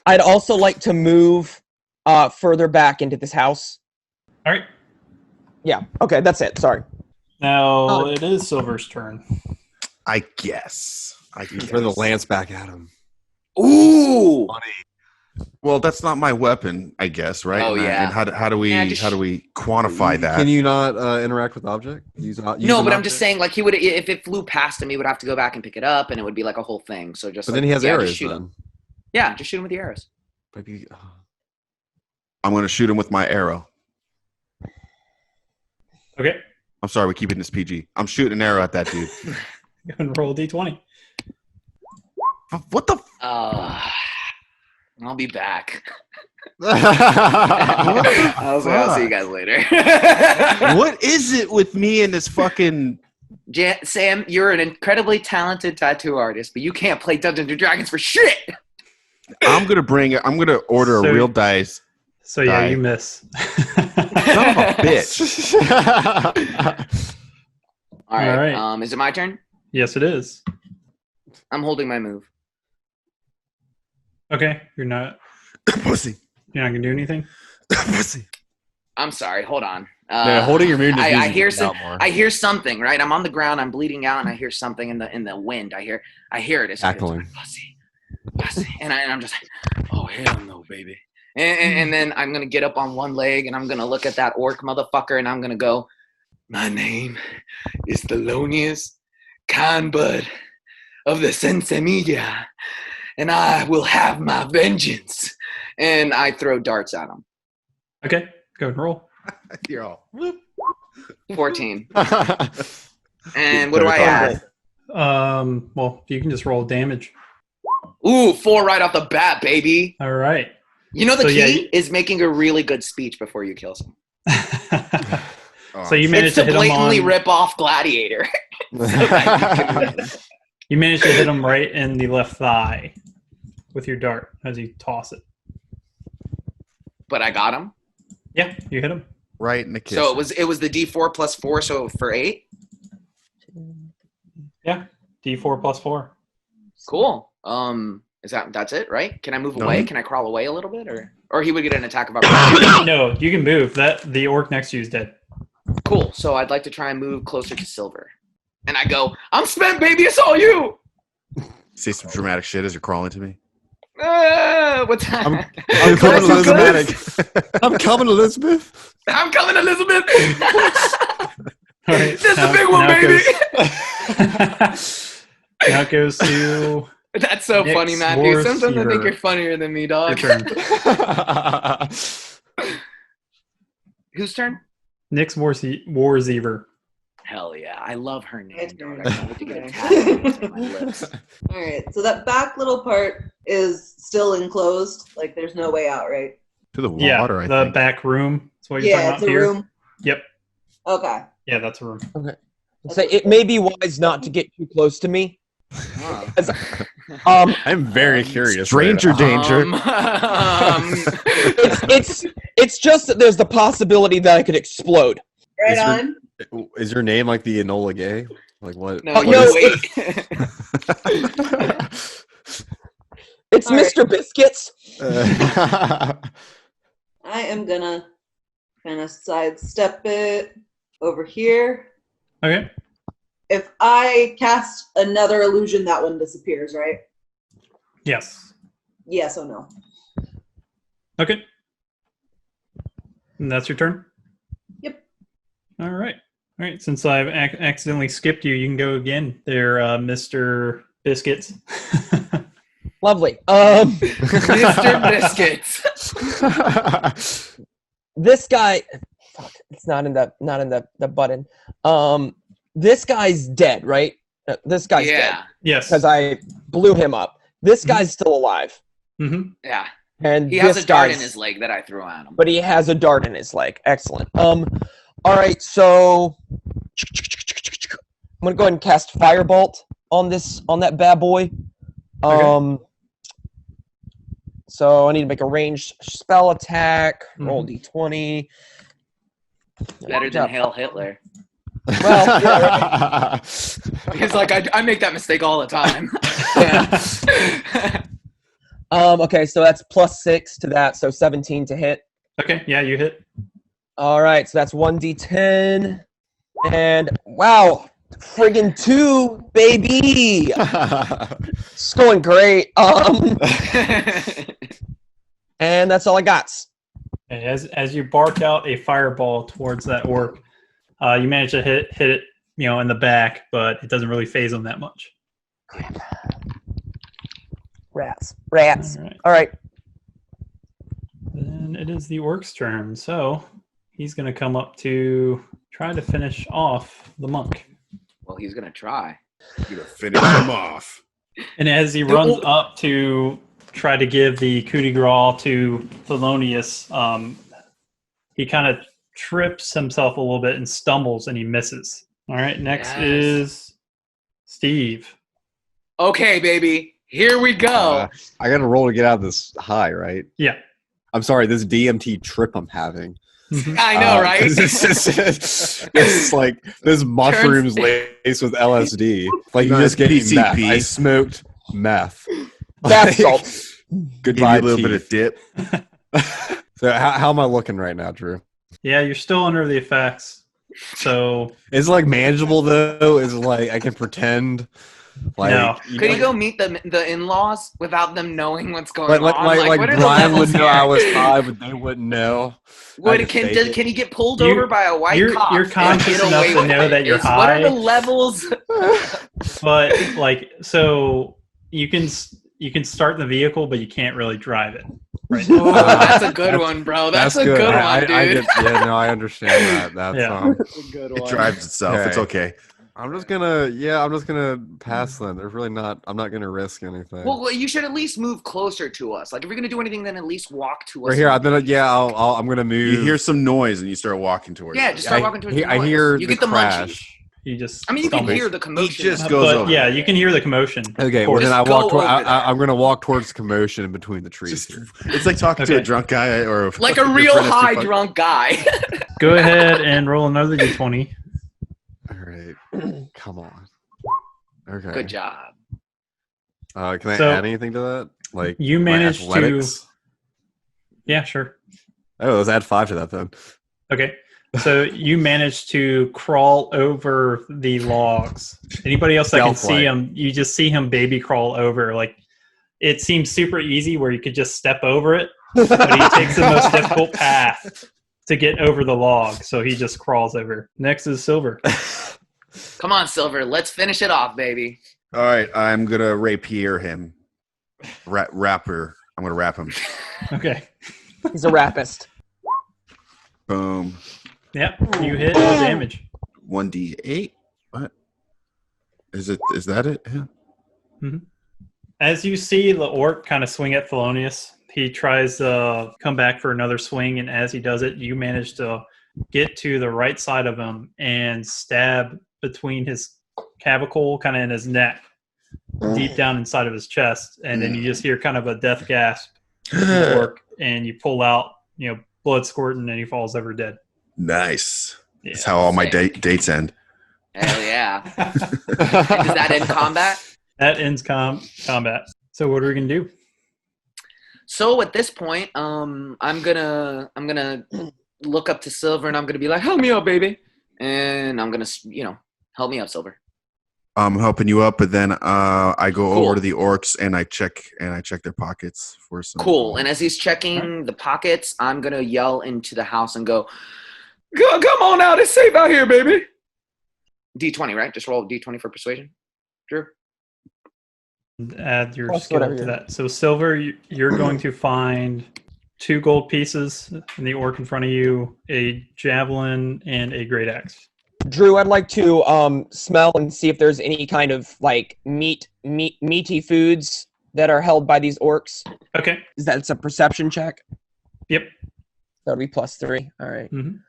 I'd also like to move further back into this house. All right. Yeah, okay, that's it. Sorry. Now it is Silver's turn. I guess. Throw the lance back at him. Ooh. Well, that's not my weapon, I guess, right? Oh, yeah. And how do we quantify that? Can you not interact with object? Use No, an but I'm object? just saying, like, he would, if it flew past him, he would have to go back and pick it up, and it would be like a whole thing. So just. But then he has just arrows. shoot Then. him. Yeah, just shoot him with the arrows. Maybe. I'm going to shoot him with my arrow. Okay. I'm sorry, we're keeping this PG. I'm shooting an arrow at that dude. Go and roll D20. What the? I'll be back. What I'll see you guys later. What is it with me and this fucking? Sam, you're an incredibly talented tattoo artist, but you can't play Dungeons and Dragons for shit. I'm gonna order a real dice. So yeah, you miss. Son of a bitch. All right. All right. Is it my turn? Yes, it is. I'm holding my move. Okay, you're not Pussy. gonna do anything. Pussy. I'm sorry. Hold on. Yeah, holding your moon. I hear I hear something. Right. I'm on the ground. I'm bleeding out, and I hear something in the wind. I hear it. It's Cackling. Pussy. And I'm just like, oh hell no, baby. And then I'm gonna get up on one leg, and I'm gonna look at that orc motherfucker, and I'm gonna go, my name is Thelonious Conbud of the Sensemilla, and I will have my vengeance. And I throw darts at him. Okay, go and roll. You're all. 14. And what do I add? Well, you can just roll damage. Ooh, 4 right off the bat, baby. All right. You know the So, key is making a really good speech before you kill someone. So you It's managed to to hit him blatantly on. rip off Gladiator. You managed to hit him right in the left thigh with your dart as you toss it. But I got him. Yeah, you hit him. Right in the kiss. So it was the D4 plus 4, so for 8. Yeah, D4 plus 4. Cool. That's it, right? Can I move No. away? Can I crawl away a little bit, or he would get an attack of opportunity? No, you can move. The orc next to you is dead. Cool. So I'd like to try and move closer to Silver. And I go, I'm spent, baby. It's all you. Say some dramatic shit as you're crawling to me. What's that? I'm coming, That's so Elizabeth. I'm coming, Elizabeth. I'm coming, Elizabeth. All right, This is the big one, baby. Now it goes to That's so Nick's funny, Matthew. war Sometimes I think receiver. you're funnier than me, your dog. turn. Whose turn? Nick's Warziever. Hell yeah. I love her name, Nice dog. name. I can't wait to get it tattooed on my lips. All right, so that back little part is still enclosed. Like, there's no way out, right? To the water, Yeah, I the think. back room. That's what you're Yeah, talking it's about a here. room. Yep. Okay. Yeah, that's a room. So it may be wise not to get too close to me. Huh. I'm very curious. Stranger right now. danger. It's just that there's the possibility that I could explode. Right Is your- on. Is your name like the Enola Gay? Like what? No, Oh, you no, wait. It's All right. Mr. Biscuits. I am gonna kind of sidestep it over here. Okay. If I cast another illusion, that one disappears, right? Yes. Yes or no? Okay. And that's your turn? Yep. All right. All right. Since I've accidentally skipped you, you can go again there, Mr. Biscuits. Lovely. Mr. Biscuits. This guy, fuck, it's not in the button. This guy's dead, right? This guy's dead Yeah. Yes. because I blew him up. This guy's still alive, Mm-hmm. Yeah. and He has this a dart in guy's- his leg that I threw at him. but he has a dart in his leg. Excellent. All right, so I'm gonna go ahead and cast Firebolt on that bad boy. So I need to make a ranged spell attack. Roll d20. Better than Hail Hitler. Well, yeah, He's like, I make that mistake all the time. okay, so that's +6 to that, so 17 to hit. Okay. Yeah, you hit. All right, so that's 1d10, and wow, friggin' 2, baby! It's going great. And that's all I got. Okay, as you bark out a fireball towards that orc, you manage to hit it, in the back, but it doesn't really phase him that much. Rats. All right. All right. Then it is the orc's turn, so he's going to come up to try to finish off the monk. Well, he's going to try. You're gonna finish him off. And as he runs up to try to give the coup de grace to Thelonious, he kind of trips himself a little bit and stumbles, and he misses. All right, next Yes. is Steve. Okay, baby. Here we go. I got to roll to get out of this high, right? Yeah. I'm sorry, this DMT trip I'm having. I know, right? It's like this mushrooms laced with LSD. Like you No, just it's gave me meth. PCP. I smoked meth. Bath salts. Give Goodbye, you a little bit of teeth. dip. So how am I looking right now, Drew? Yeah, you're still under the effects. So Is it like manageable though? Is it like I can pretend? Like, No. Could he go meet the in-laws without them knowing what's going Like on? like what are the Bryan would levels know I here? was high, but they wouldn't know. I could fake it. Can he get pulled You- over by a white you're- cop? you're and conscious get enough away to with know it? that you're What are high. the levels? but so you can start the vehicle, but you can't really drive it. Right now. Ooh, that's a good one, bro. That's a good one, I dude. I understand that. That's Yeah. That's a good It drives itself. It's okay. I'm just gonna pass then. There's really not. I'm not gonna risk anything. Well, you should at least move closer to us. Like, if you're gonna do anything, then at least walk to us. Right here. I'm gonna move. You hear some noise and you start walking towards Yeah, it. just start walking towards the I noise. hear You the get the crash. munchies. You just I mean, you can stumble. hear the commotion. He just goes But over. yeah, you can hear the commotion. Okay, Of well course. then I Just walk. go over there. I'm gonna walk towards the commotion in between the trees Just- here. It's like talking to a Okay. drunk guy or Like a real high drunk guy. Go ahead and roll another d20. All right, come on. Okay. Good job. Can I So, add anything to that? Like you my managed to- athletics? Yeah, sure. Oh, let's add 5 to that then. Okay. So you managed to crawl over the logs. Anybody else that can see Stealth-like. him, you just see him baby crawl over. Like it seems super easy where you could just step over it, but he takes the most difficult path to get over the log. So he just crawls over. Next is Silver. Come on, Silver. Let's finish it off, baby. All right, I'm gonna rapier him. Rapper. I'm gonna wrap him. Okay. He's a rapist. Boom. Yep. You hit all damage. 1d8. What? Is that it? Yeah. As you see the orc kind of swing at Thelonious, he tries to come back for another swing, and as he does it, you manage to get to the right side of him and stab between his clavicle, kind of in his neck, deep down inside of his chest, and then you just hear kind of a death gasp from the orc, and you pull out, blood squirting, and he falls over dead. Nice. Yeah. That's how all my dates end. Hell yeah. Does that end combat? That ends combat. So what are we gonna do? So at this point, I'm gonna look up to Silver and I'm gonna be like, "Help me up, baby," and I'm gonna, help me up, Silver. I'm helping you up, but then I go Cool. over to the orcs and I check their pockets for some. Cool. And as he's checking the pockets, I'm gonna yell into the house and go, "Come on out! It's safe out here, baby." D20, right? Just roll D20 for persuasion. Drew. Add your Plus skill whatever to you're- that. So Silver, you're going to find 2 gold pieces in the orc in front of you, a javelin, and a great axe. Drew, I'd like to smell and see if there's any kind of like meaty foods that are held by these orcs. Okay. It's a perception check. Yep. That'll be +3. All right. Mhm.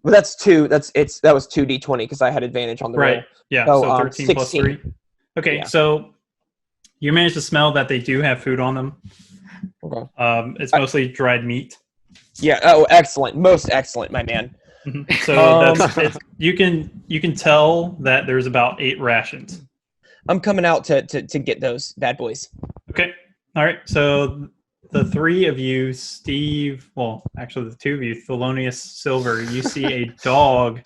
Well, that's 2. That was 2d20 because I had advantage on the roll. Right. Yeah. So, So 13 plus 16. 3. Okay. Yeah. So you managed to smell that they do have food on them. Okay. It's mostly dried meat. Yeah. Oh, excellent. Most excellent, my man. So you can tell that there's about 8 rations. I'm coming out to get those bad boys. Okay. All right. So the 3 of you, Steve, well, actually the 2 of you, Thelonious, Silver, you see a dog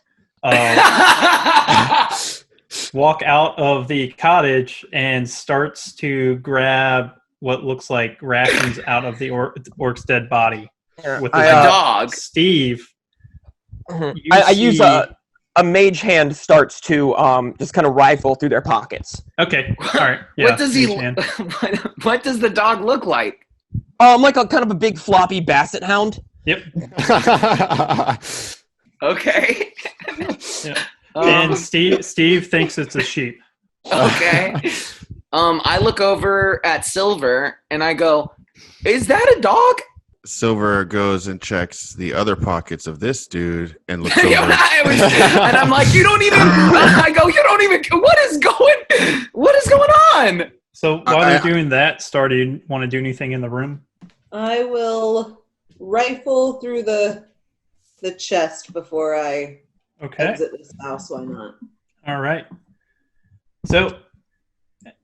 walk out of the cottage and starts to grab what looks like rations out of the orc's dead body. With A his dog. Steve. Mhm. you I use see- a mage hand starts to just kind of rifle through their pockets. Okay. All right. Yeah, What does he? mage hand. What does the dog look like? Like a kind of a big floppy basset hound. Yep. Okay. Yeah. And Steve thinks it's a sheep. Okay. I look over at Silver and I go, "Is that a dog?" Silver goes and checks the other pockets of this dude and looks Yeah, over. and I'm like, "You don't even." I go, "You don't even. What is going on?" So while you're doing that, Star, do you want to do anything in the room? I will rifle through the chest before I Okay. exit this house. Why not? All right. So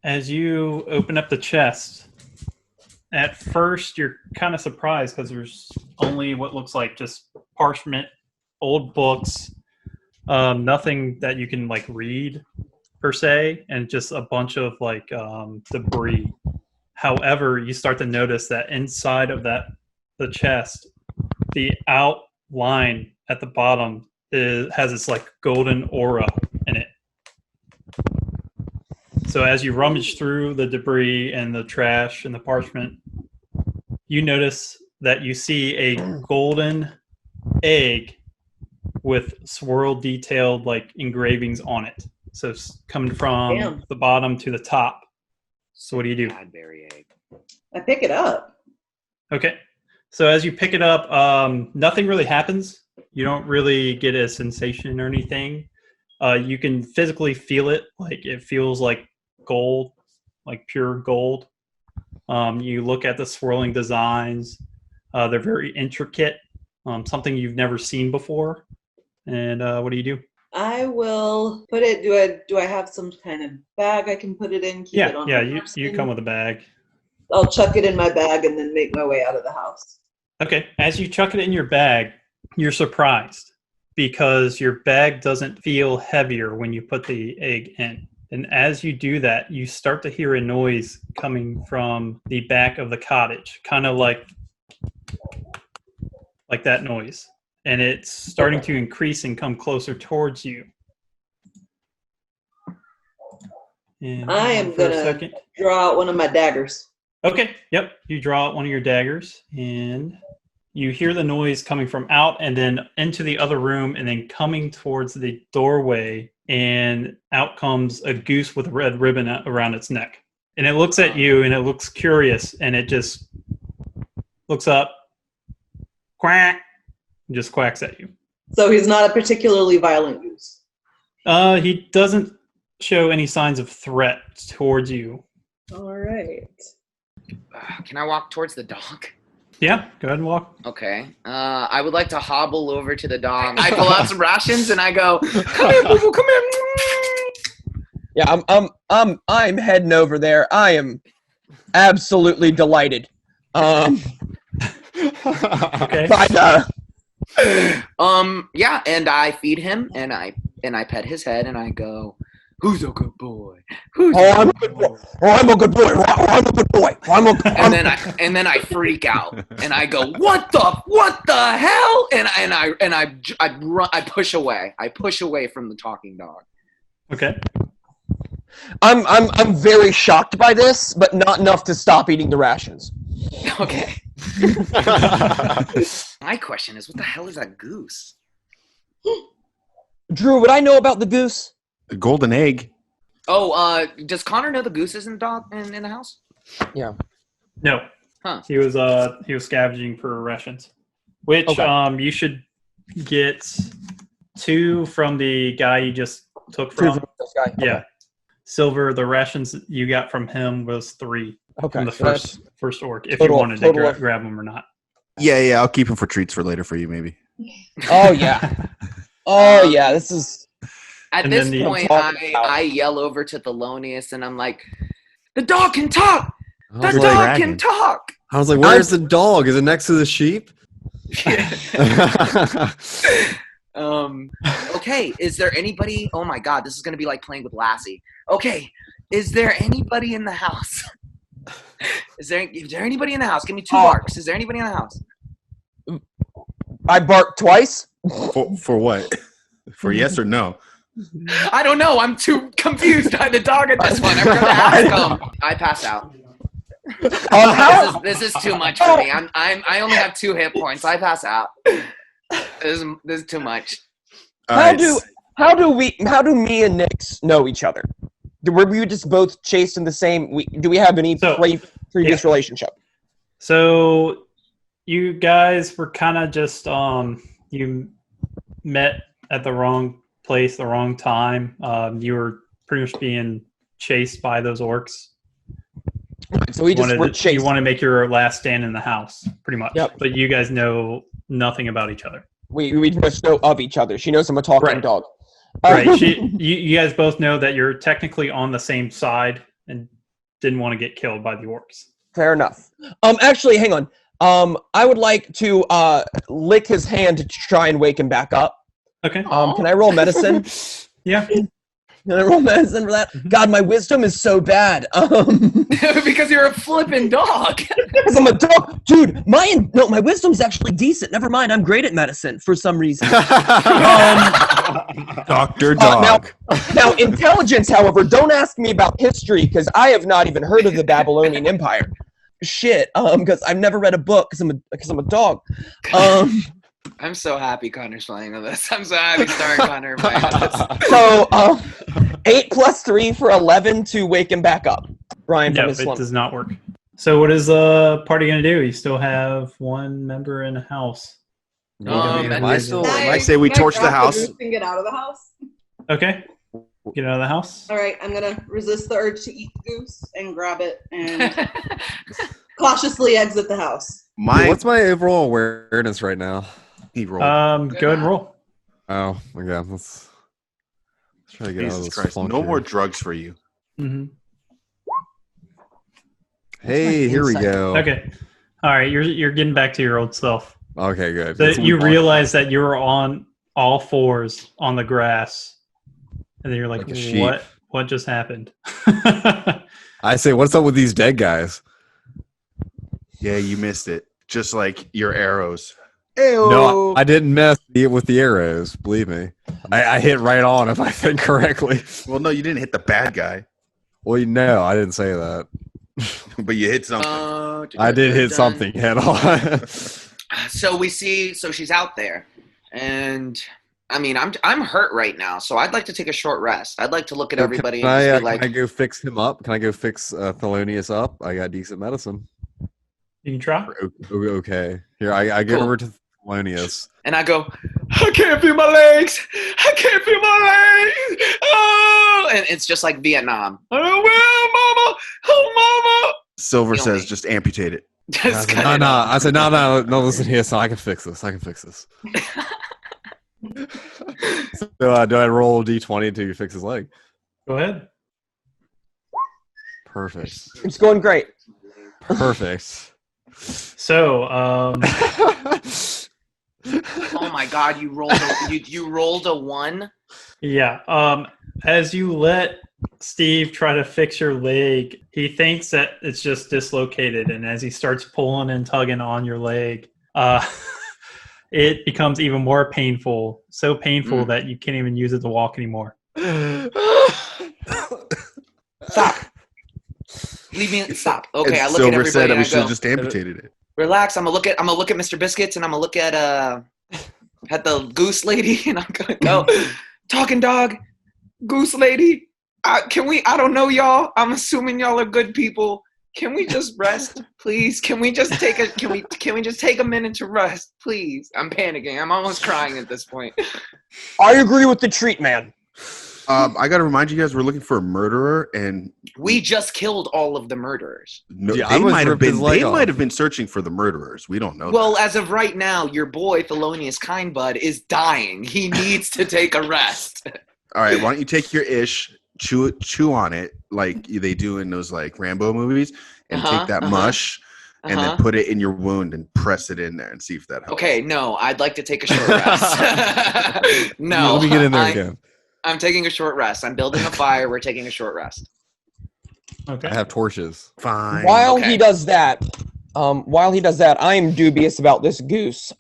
as you open up the chest, at first you're kind of surprised because there's only what looks like just parchment, old books, nothing that you can like read per se, and just a bunch of like debris. However, you start to notice that inside of the chest, the outline at the bottom has this like golden aura in it. So as you rummage through the debris and the trash and the parchment, you notice that you see a golden egg with swirl detailed like engravings on it. So it's coming from Damn. the bottom to the top. So what do you do? Cadbury egg. I pick it up. Okay. So as you pick it up, nothing really happens. You don't really get a sensation or anything. You can physically feel it. Like it feels like gold, like pure gold. You look at the swirling designs. They're very intricate, something you've never seen before. And what do you do? I will put it. Do I have some kind of bag I can put it in? Keep it on my You person? come with a bag. I'll chuck it in my bag and then make my way out of the house. Okay. As you chuck it in your bag, you're surprised because your bag doesn't feel heavier when you put the egg in. And as you do that, you start to hear a noise coming from the back of the cottage, kind of like that noise. And it's starting to increase and come closer towards you. And I am for a gonna second. draw out one of my daggers. Okay, yep. You draw out one of your daggers, and you hear the noise coming from out and then into the other room and then coming towards the doorway, and out comes a goose with a red ribbon around its neck. And it looks at you, and it looks curious, and it just looks up, quack, and just quacks at you. So he's not a particularly violent goose. He doesn't show any signs of threat towards you. All right. Can I walk towards the dog? Yeah, go ahead and walk. Okay. I would like to hobble over to the dog. I pull out some rations and I go, "Come here, boo boo, come here." Yeah, I'm heading over there. I am absolutely delighted. Okay. But, Yeah, and I feed him and I pet his head and I go, "Who's a good boy? Who's I'm a good boy. I'm a good boy. I'm a good boy. and then I freak out and I go, what the hell? And I run, I push away. I push away from the talking dog. Okay. I'm very shocked by this, but not enough to stop eating the rations. Okay. My question is, what the hell is that goose? Drew, would I know about the goose? A golden egg. Oh, does Connor know the goose is in the dog in the house? Yeah. No. Huh. He was scavenging for rations, which Okay. you should get 2 from the guy you just took Two from. from this guy. Yeah. Okay. Silver, the rations you got from him was 3 Okay. from the so that's- first orc. If total- you wanted to total of- grab them or not. Yeah, I'll keep him for treats for later for you, maybe. Oh yeah. Oh yeah. This is. At And this then the- point, I'm talking about- I yell over to Thelonious and I'm like, the dog can talk! I The was dog like, can talk! I was like, where's the dog? Is it next to the sheep? Okay, is there anybody? Oh my god, this is gonna be like playing with Lassie. Okay, is there anybody in the house? Is there anybody in the house? Give me 2 barks. Is there anybody in the house? I barked twice. For what? For yes or no? I don't know. I'm too confused by the dog at this one. I'm gonna ask him. I pass out. How? This is too much for me. I only have 2 hit points. I pass out. This is too much. All How right. do me and Nix know each other? Were we just both chased in the same? Do we have any So, previous relationship? So you guys were kind of just you met at the wrong place, the wrong time. You were pretty much being chased by those orcs. So we just were chased. You want to make your last stand in the house, pretty much. Yep. But you guys know nothing about each other. We just know of each other. She knows I'm a talking Right. dog. Right. You guys both know that you're technically on the same side and didn't want to get killed by the orcs. Fair enough. Actually, hang on. I would like to lick his hand to try and wake him back up. Okay. Can I roll medicine? Yeah. Can I roll medicine for that? God, my wisdom is so bad. Because you're a flippin' dog. Because I'm a dog, dude. My wisdom's actually decent. Never mind, I'm great at medicine for some reason. Dr. Dog. Now, intelligence, however, don't ask me about history because I have not even heard of the Babylonian Empire. Shit, because I've never read a book because I'm a dog. I'm so happy Connor's playing on this. I'm so happy starring Connor playing on this. So 8 plus 3 for 11 to wake him back up. Bryan from No, his it slump. does not work. So what is the party going to do? You still have 1 member in the house. I Can say we can I torch the grab house. goose and get out of the house. Okay. Get out of the house. All right, I'm gonna resist the urge to eat the goose and grab it and cautiously exit the house. What's my overall awareness right now? He rolled. Go ahead and roll. Oh, okay. Let's try to get out of Jesus this Christ. funk No here. more drugs for you. Mm-hmm. Hey, here we insight? go. Okay. All right. You're getting back to your old self. Okay, good. So That's what you we want. realize that you're on all fours on the grass, and then you're like, Like a sheep. What just happened? I say, what's up with these dead guys? Yeah, you missed it. Just like your arrows. No, I didn't mess with the arrows. Believe me, I hit right on if I think correctly. Well, no, you didn't hit the bad guy, Well, no, I didn't say that. but you hit something. I did hit something head on. So we see, so she's out there, and I mean, I'm hurt right now, so I'd like to take a short rest. I'd like to look at everybody Can and just be I like, go fix him up? Can I go fix Thelonious up? I got decent medicine. You can try. Okay, here I go Cool. over to Thelonious. and I go, I can't feel my legs. I can't feel my legs. Oh, and it's just like Vietnam. Oh, well, mama. Oh, mama. Silver Kill says, me. just amputate it. Just No, cut it no. off. I said, no. Listen here, so I can fix this. So, do I roll D20 to fix his leg? Go ahead. Perfect. It's going great. Perfect. So, Oh my God! You rolled a 1. yeah. As you let Steve try to fix your leg, he thinks that it's just dislocated, and as he starts pulling and tugging on your leg, it becomes even more painful. So painful that you can't even use it to walk anymore. Stop. Leave me. Stop. Okay, And I look at Silver everybody said that and we I should have go, just amputated it. relax. I'm gonna look at Mr. Biscuits, and I'm gonna look at the Goose lady, and I'm gonna go, talking dog, Goose lady. I don't know y'all. I'm assuming y'all are good people. Can we just rest, please? Can we just take a minute to rest, please? I'm panicking. I'm almost crying at this point. I agree with the treat, man. I got to remind you guys, we're looking for a murderer, and We just killed all of the murderers. no, Yeah, I they almost might have ripped his been. leg They off. might have been searching for the murderers. We don't know. Well, that. as of right now, your boy Thelonious Kindbud is dying. He needs to take a rest. All right, why don't you take your ish, chew on it like they do in those like Rambo movies, and take that mush and then put it in your wound and press it in there and see if that helps. Okay, no, I'd like to take a short rest. No, Let me get in there again. I'm taking a short rest. I'm building a fire. We're taking a short rest. Okay. I have torches. Fine. While Okay. he does that, I am dubious about this goose,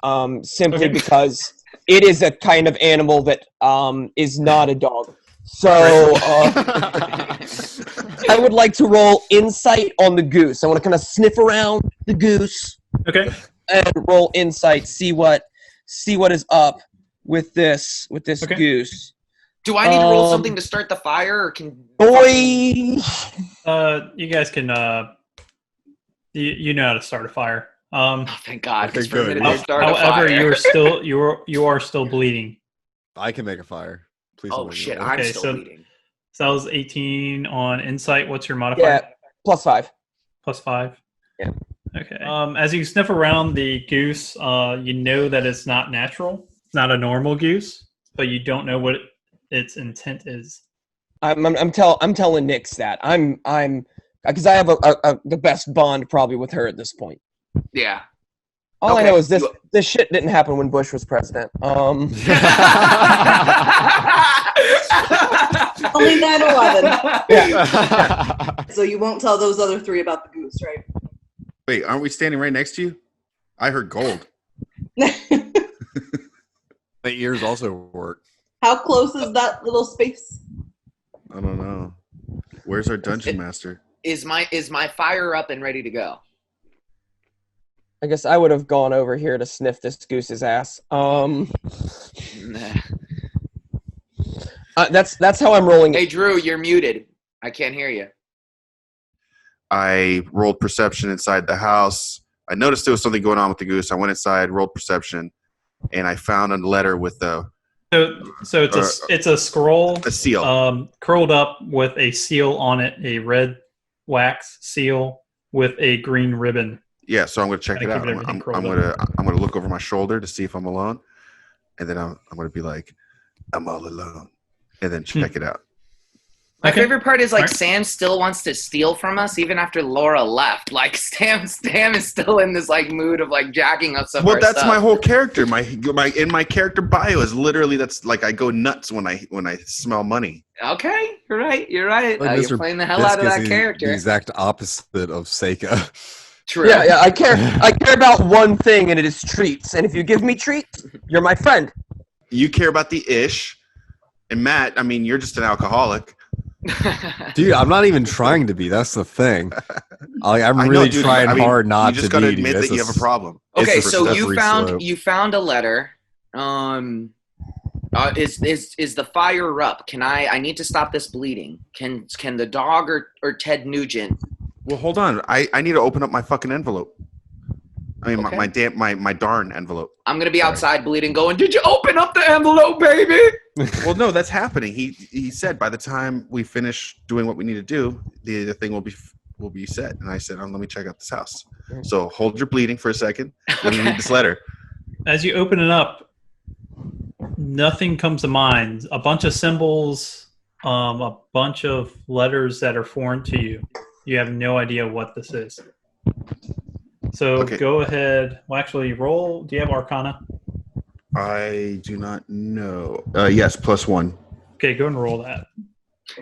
simply Okay. because it is a kind of animal that is not a dog. So I would like to roll insight on the goose. I want to kind of sniff around the goose Okay. and roll insight, see what is up with this Okay. goose. Do I need to roll something to start the fire, or can Boy, You guys can. You know how to start a fire. Oh, thank God! Okay, Because for a good. minute, they start a However, fire. you are still bleeding. I can make a fire. Please. Oh don't shit! make me. I'm Okay, still so- bleeding. So that was 18 on insight. What's your modifier? yeah, +5. +5. Yeah. Okay. As you sniff around the goose, you know that it's not natural. It's not a normal goose, but you don't know what its intent is. I'm telling Nix that I'm because I have the best bond probably with her at this point. Yeah. All I Okay. know is this shit didn't happen when Bush was president. Only 9/11. Yeah. So you won't tell those other 3 about the goose, right? Wait, aren't we standing right next to you? I heard gold. The ears also work. How close is that little space? I don't know. Where's our dungeon master? Is my fire up and ready to go? I guess I would have gone over here to sniff this goose's ass. Nah. That's how I'm rolling Hey it. Drew, you're muted. I can't hear you. I rolled perception inside the house. I noticed there was something going on with the goose. I went inside, rolled perception, and I found a letter with a So it's a scroll, seal. curled up with a seal on it, a red wax seal with a green ribbon. Yeah, so I'm going to check Gotta it keep out. everything I'm curled going to look over my shoulder to see if I'm alone, and then I'm going to be like, I'm all alone, and then check it out. My favorite part is like Alright. Sam still wants to steal from us even after Laura left. Like Sam is still in this like mood of like jacking up some. Well, that's my whole character. My character bio is literally that's like I go nuts when I smell money. Okay, you're right. Like you're playing the hell out of that character. The exact opposite of Seika. True. Yeah. I care about one thing, and it is treats. And if you give me treats, you're my friend. You care about the ish, and Matt. I mean, you're just an alcoholic. Dude, I'm not even trying to be. That's the thing. I'm really trying hard not to be. You just gotta admit that you have a problem. Okay, so you found a letter. Is the fire up? I need to stop this bleeding. Can the dog or Ted Nugent? Well, hold on. I need to open up my fucking envelope. I mean, Okay. my darn envelope. I'm gonna be outside bleeding, going, "Did you open up the envelope, baby?" Well, no, that's happening. He said by the time we finish doing what we need to do, the thing will be set. And I said, let me check out this house. So hold your bleeding for a second. Let me read this letter. As you open it up, nothing comes to mind. A bunch of symbols, a bunch of letters that are foreign to you. You have no idea what this is. So Okay. go ahead. Well, actually, roll. Do you have Arcana? I do not know. Yes, +1. Okay, go and roll that.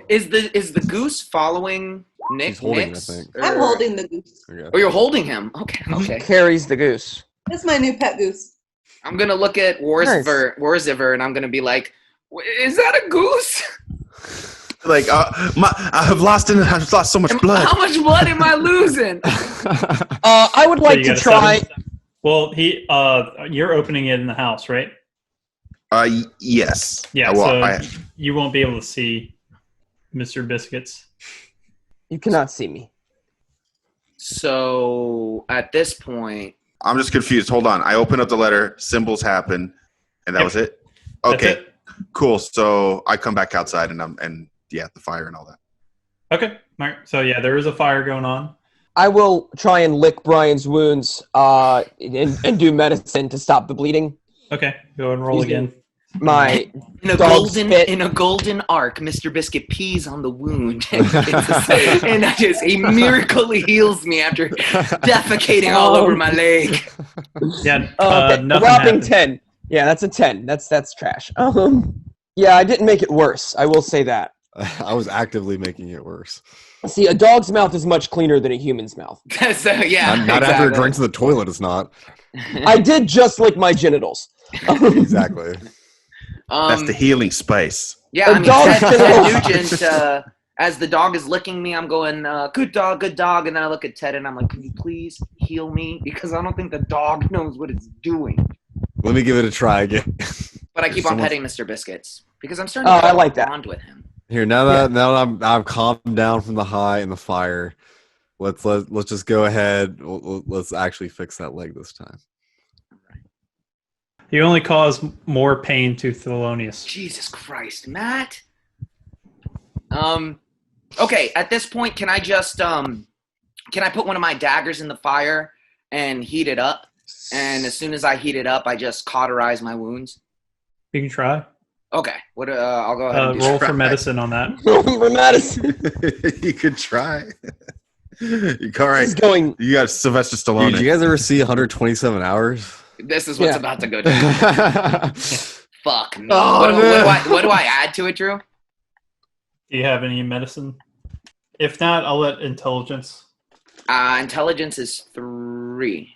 Is the goose following Nick? He's holding it, I Nick's, think. or- I'm holding the goose. Okay. Oh, you're holding him. Okay. Carries the goose. That's my new pet goose. I'm gonna look at Warziver, and I'm gonna be like, "Is that a goose? Like, I've lost so much blood. How much blood am I losing?" I would like you to got a try. 7? Well, you're opening it in the house, right? Yes. Yeah, Well, so you won't be able to see Mr. Biscuits. You cannot see me. So at this point, I'm just confused. Hold on. I open up the letter. Symbols happen, and that was it. That's Okay. it. Cool. So I come back outside, and the fire and all that. Okay. All right. So yeah, there is a fire going on. I will try and lick Brian's wounds and do medicine to stop the bleeding. Okay. Go and roll again. My in a dog spit. golden arc, Mr. Biscuit pees on the wound, and he miraculously heals me after defecating all over my leg. Yeah. Okay, Nothing whopping happened. 10. Yeah, that's a 10. That's trash. Yeah, I didn't make it worse. I will say that. I was actively making it worse. See, a dog's mouth is much cleaner than a human's mouth. So yeah, Not after it drinks in the toilet, it's not. I did just lick my genitals. Exactly. That's the healing spice. Yeah, A I mean, dog's Ted genitals. Nugent, as the dog is licking me, I'm going, good dog, and then I look at Ted and I'm like, can you please heal me? Because I don't think the dog knows what it's doing. Let me give it a try again. But I keep on Someone- petting Mr. Biscuits because I'm starting to I like that. bond with him. Here, now that I'm calmed down from the high and the fire, let's just go ahead. Let's actually fix that leg this time. You only cause more pain to Thelonious. Jesus Christ, Matt. Okay, at this point, can I just can I put one of my daggers in the fire and heat it up? And as soon as I heat it up, I just cauterize my wounds. You can try. Okay, I'll go ahead and do Roll that. for medicine on that. For medicine. You could try. All right. This is going. You got Sylvester Stallone. Dude, did you guys ever see 127 Hours? This is what's Yeah. about to go down. I Fuck me. Oh, What do I add to it, Drew? Do you have any medicine? If not, I'll let intelligence. Intelligence is 3.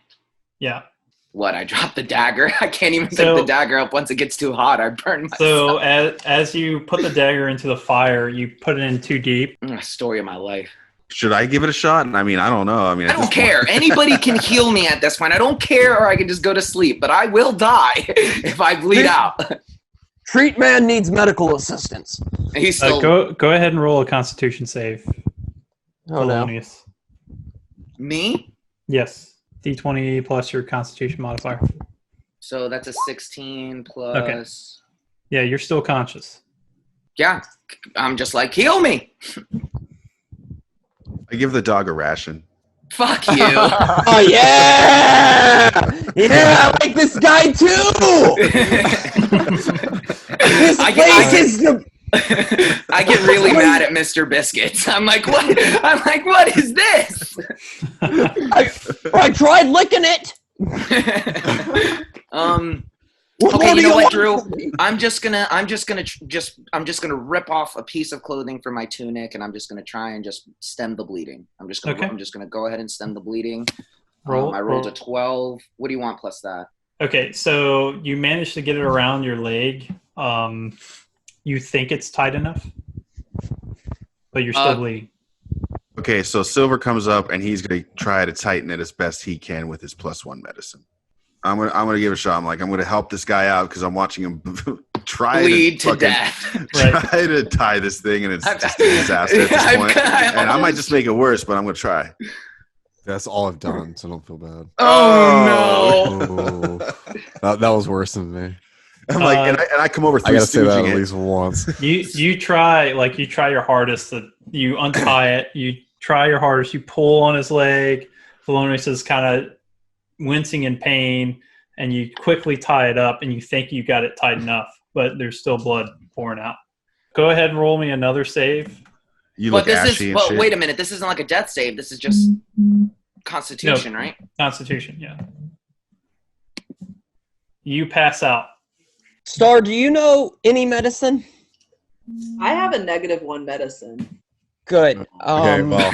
Yeah. What? I dropped the dagger. I can't even pick So- the dagger up once it gets too hot. I burn myself. So as you put the dagger into the fire, you put it in too deep. Story of my life. Should I give it a shot? I mean, I don't know. I mean, I don't care. Anybody can heal me at this point. I don't care, or I can just go to sleep. But I will die if I bleed out. Treat man needs medical assistance. He's still. Go ahead and roll a Constitution save. Oh no. Thelonious. Me? Yes. D20 plus your Constitution modifier. So that's a 16 plus. Yeah, you're still conscious. Yeah, I'm just like, heal me. I give the dog a ration. Fuck you. Oh yeah! Yeah, I like this guy too. This place is the I get really mad at Mr. Biscuits. I'm like, what? What is this? I tried licking it. Okay, you know what, Drew? I'm just gonna rip off a piece of clothing from my tunic, and I'm just gonna try and just stem the bleeding. I'm just gonna go ahead and stem the bleeding. I rolled a 12. What do you want plus that? Okay, so you managed to get it around your leg. You think it's tight enough, but you're still bleeding. Okay, so Silver comes up and he's gonna try to tighten it as best he can with his +1 medicine. I'm gonna give it a shot. I'm gonna help this guy out because I'm watching him bleed to death. Try to tie this thing, and it's just a disaster at this point. And I might just make it worse, but I'm gonna try. That's all I've done, so don't feel bad. Oh no! That was worse than me. I'm like, and I come over. I gotta say that at least once. You try your hardest. You untie it. You try your hardest. You pull on his leg. Thelonious is kind of wincing in pain, and you quickly tie it up, and you think you got it tight enough, but there's still blood pouring out. Go ahead and roll me another save. But wait a minute. This isn't like a death save. This is just Constitution, right? Constitution, yeah. You pass out. Star, do you know any medicine? I have a -1 medicine. Good. Okay, well.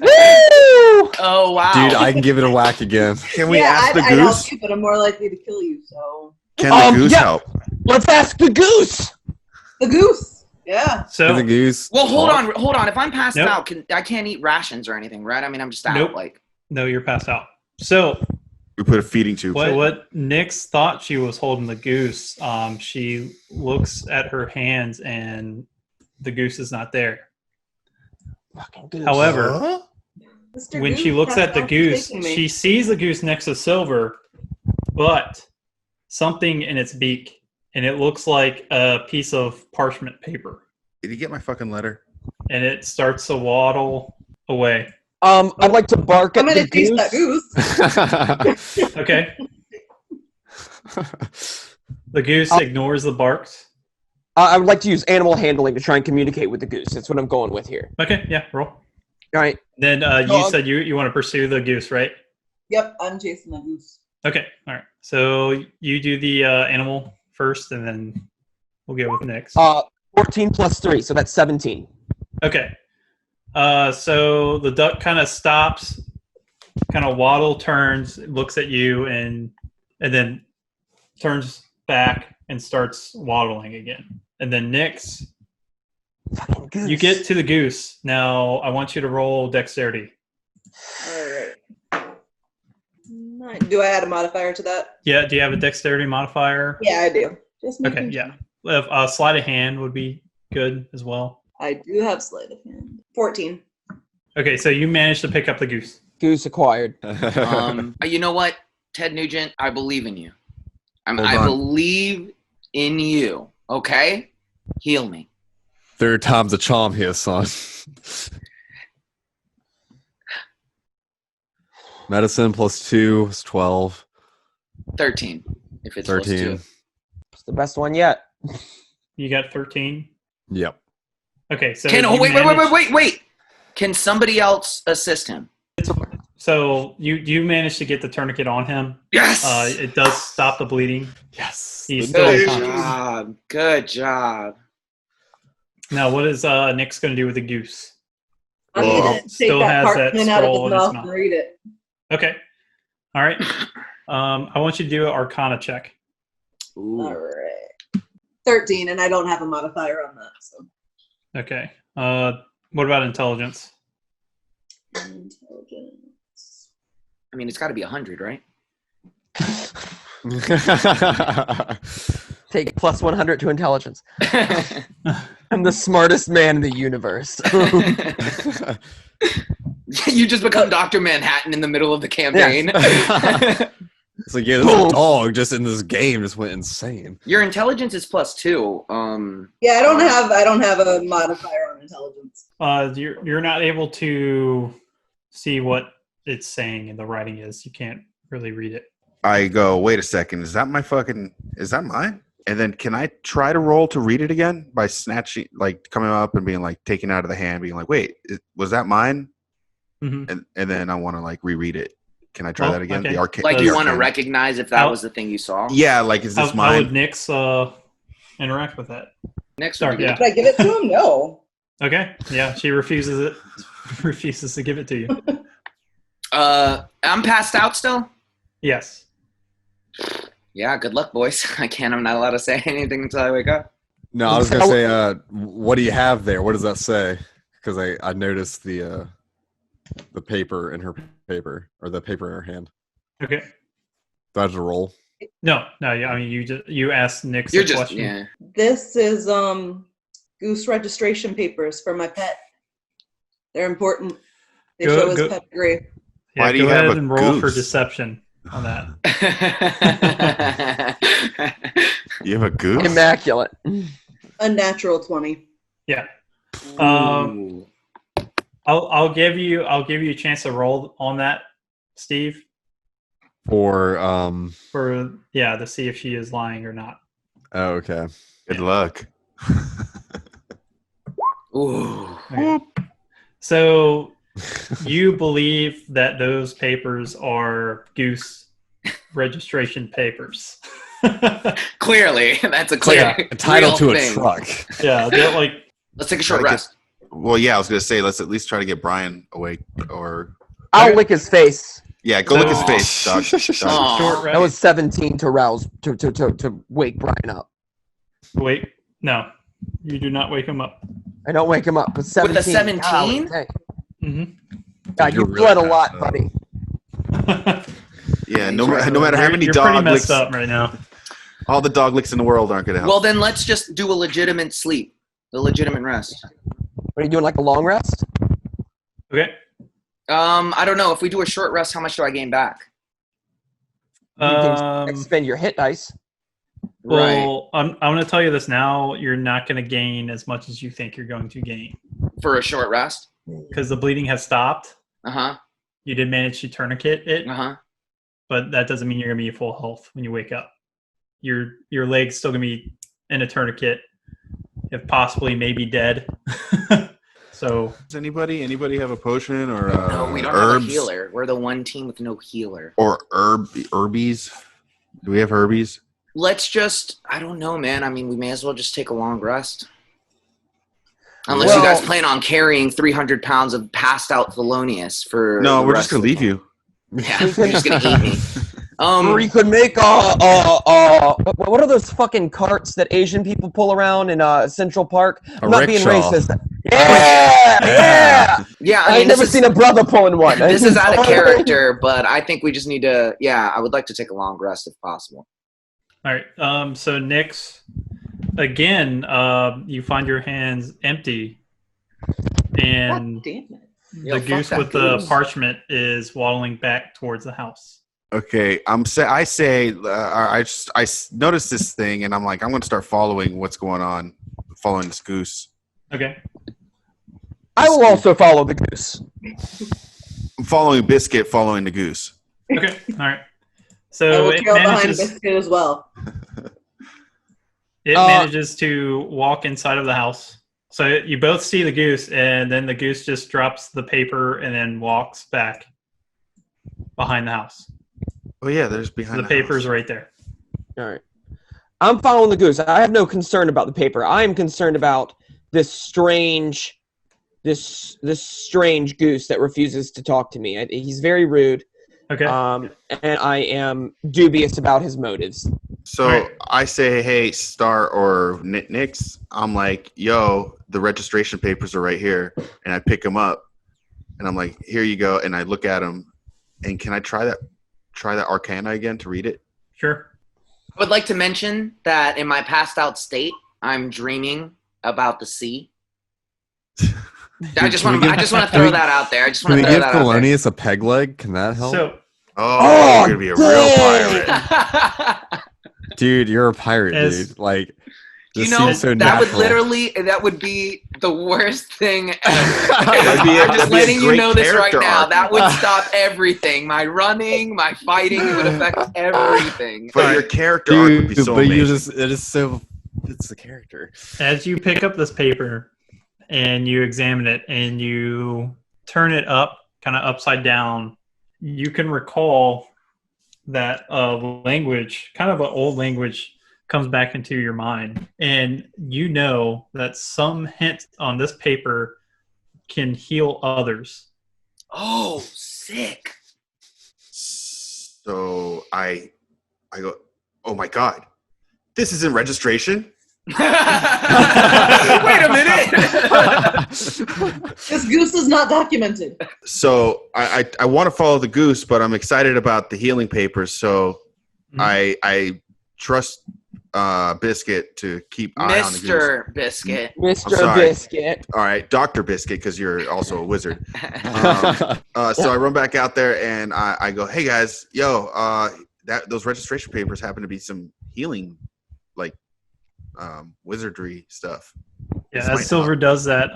Woo! Oh wow, Dude, I can give it a whack again. Can we ask the I'd Goose? help you, but I'm more likely to kill you. So Can the Goose help? Let's ask the Goose. the Goose. Yeah. So The Goose. Well, hold on. If I'm passed Nope. out, I can't eat rations or anything, right? I mean, I'm just out. Nope. Like, no, you're passed out. So We put a feeding tube. what Nyx thought she was holding the goose, she looks at her hands and the goose is not there. Fucking Goose. However, Mr. when Goose, she looks stop at the goose, taking me. she sees the goose next to Silver, but something in its beak, and it looks like a piece of parchment paper, Did you get my fucking letter? and it starts to waddle away. I'd like to bark I'm at gonna the chase Goose. that goose. Okay. The goose ignores the barks. I would like to use animal handling to try and communicate with the Goose. That's what I'm going with here. Okay, yeah, roll. All right. Then you said you want to pursue the goose, right? Yep, I'm chasing the goose. Okay, all right. So you do the animal first, and then we'll go with Nyx. 14 plus 3, so that's 17. Okay. So the duck kind of stops, kind of waddle, turns, looks at you, and then turns back and starts waddling again. And then Nyx, Fucking Goose. you get to the goose. Now I want you to roll dexterity. All right. Do I add a modifier to that? Yeah, do you have a dexterity modifier? Yeah, I do. Just Okay, making yeah. sure. Sleight of hand would be good as well. I do have sleight of hand. 14. Okay, so you managed to pick up the goose. Goose acquired. You know what, Ted Nugent? I believe in you. I Hold on. believe in you. Okay, heal me. Third time's a charm here, son. Medicine +2 is 12. 13. If it's 13. +2. It's the best one yet. You got 13. Yep. Okay, so Wait. Can somebody else assist him? So you managed to get the tourniquet on him. Yes. It does stop the bleeding. Yes. He's Good still unconscious. job. Good job. Now, what is Nick's going to do with the goose? I'm Well, gonna take still that has that parchment out of scroll his in his mouth mouth. and read it. Okay. All right. I want you to do an Arcana check. Ooh. All right. 13, and I don't have a modifier on that. So Okay. What about intelligence? intelligence. I mean, it's got to be 100, right? Take plus 100 to intelligence. I'm the smartest man in the universe. You just become Dr. Manhattan in the middle of the campaign. It's like, yeah, this dog just in this game just went insane. Your intelligence is +2. Yeah, I don't have a modifier on intelligence. You're not able to see what it's saying in the writing is. You can't really read it. I go, wait a second. Is that mine? And then can I try to roll to read it again by snatching, like coming up and being like taken out of the hand, being like, wait, was that mine? Mm-hmm. And then I want to like reread it. Can I try that again? Okay. The arcane. Like the you want to arcane. recognize if that was the thing you saw? Yeah, like is this How mine? would Nyx interact with that? Next Sorry, one. yeah. Did I give it to him? No. Okay. Yeah, she refuses it. Refuses to give it to you. I'm passed out still? Yes. Yeah, good luck, boys. I'm not allowed to say anything until I wake up. No, I was gonna say, what do you have there? What does that say? Because I noticed the paper in her paper, or the paper in her hand. Okay. Do I have to roll? No. Yeah, I mean, you asked Nyx You're a just, question. yeah. This is Goose registration papers for my pet. They're important. They show his pedigree. Yeah, Why do go you have ahead a and roll for goose? deception on that. You have a goose? Immaculate. A natural 20. Yeah. Ooh. I'll give you a chance to roll on that, Steve, For to see if she is lying or not. oh, okay. Good luck. Ooh. Okay. So you believe that those papers are Goose registration papers. Clearly, that's a clear A title real to a thing. truck. Yeah, they're like Let's take a short Try to rest. Well, yeah, I was gonna say let's at least try to get Bryan awake, or I'll Okay. lick his face. yeah, go lick his Aw. face, dog. Aw. short That was 17 to rouse to wake Bryan up. wait. No, you do not wake him up. I don't wake him up. But 17. With a 17? golly, dang. Mm-hmm. God, you You're really bled a fast, lot, though. buddy. Yeah, no matter how many you're dog pretty messed licks, up right now. all the dog licks in the world aren't gonna help. Well, then let's just do a legitimate sleep. A legitimate rest. What are you doing, like a long rest? Okay. I don't know. If we do a short rest, how much do I gain back? You can expend your hit dice. Well, I'm going to tell you this now. You're not going to gain as much as you think you're going to gain For a short rest? because the bleeding has stopped. Uh-huh. You did manage to tourniquet it, Uh-huh. but that doesn't mean you're going to be full health when you wake up. Your leg's still going to be in a tourniquet, if possibly maybe dead. So Does anybody have a potion or No, we don't herbs have a healer. We're the one team with no healer. or herbies? Do we have herbies? Let's just, I don't know, man. I mean, we may as well just take a long rest. Unless Well- you guys plan on carrying 300 pounds of passed out Thelonious for No, the we're rest just gonna of the leave you. Yeah, you're just gonna eat me. Or you could make what are those fucking carts that Asian people pull around in Central Park? I'm not being rickshaw. racist. Yeah. Yeah, I I've mean, never this is, seen a brother pulling one. this is out of character, but I think we just need to, yeah, I would like to take a long rest if possible. all right. So Nyx, again, you find your hands empty, and God damn it. Yo, the fuck goose that with the goose. parchment is waddling back towards the house. Okay, I noticed this thing, and I'm like, I'm gonna start following what's going on, following this goose. Okay. I will also follow the goose. I'm following Biscuit, following the goose. Okay. All right. I So will it trail behind manages. Biscuit as well. It manages to walk inside of the house. So you both see the goose, and then the goose just drops the paper and then walks back behind the house. Oh yeah, there's So behind the paper's right there. All right. I'm following the goose. I have no concern about the paper. I am concerned about this strange goose that refuses to talk to me. He's very rude. Okay. And I am dubious about his motives. So Alright. I say, hey, Star or Nix. I'm like, yo, the registration papers are right here, and I pick them up, and I'm like, here you go, and I look at them, and can I try that Arcana again to read it? Sure. I would like to mention that in my passed out state, I'm dreaming about the sea. I just want to throw that out there. I just Can want we to throw give that out there. Thelonious a peg leg? Can that help? So Oh, you're gonna be a real pirate. Dude, you're a pirate, As- dude. Like, You This know, seems so that natural. would be the worst thing ever. That'd be a- I'm just that'd be a letting you great know this right character now. arc. That would stop everything. My running, my fighting, it would affect everything. But your character arc would be so but amazing. it is so it's the character. As you pick up this paper and you examine it and you turn it up, kind of upside down, you can recall that language, kind of an old language, comes back into your mind. And you know that some hint on this paper can heal others. Oh, sick. So I go, oh my god, this isn't registration. Wait a minute. This goose is not documented. So I want to follow the goose, but I'm excited about the healing papers. So I trust Biscuit to keep eye on the goose. Mr. Biscuit. Mr. sorry. Biscuit. All right, Dr. Biscuit, because you're also a wizard. So I run back out there and I go, hey guys, those registration papers happen to be some healing, like wizardry stuff. Yeah, This might as Silver help. does that,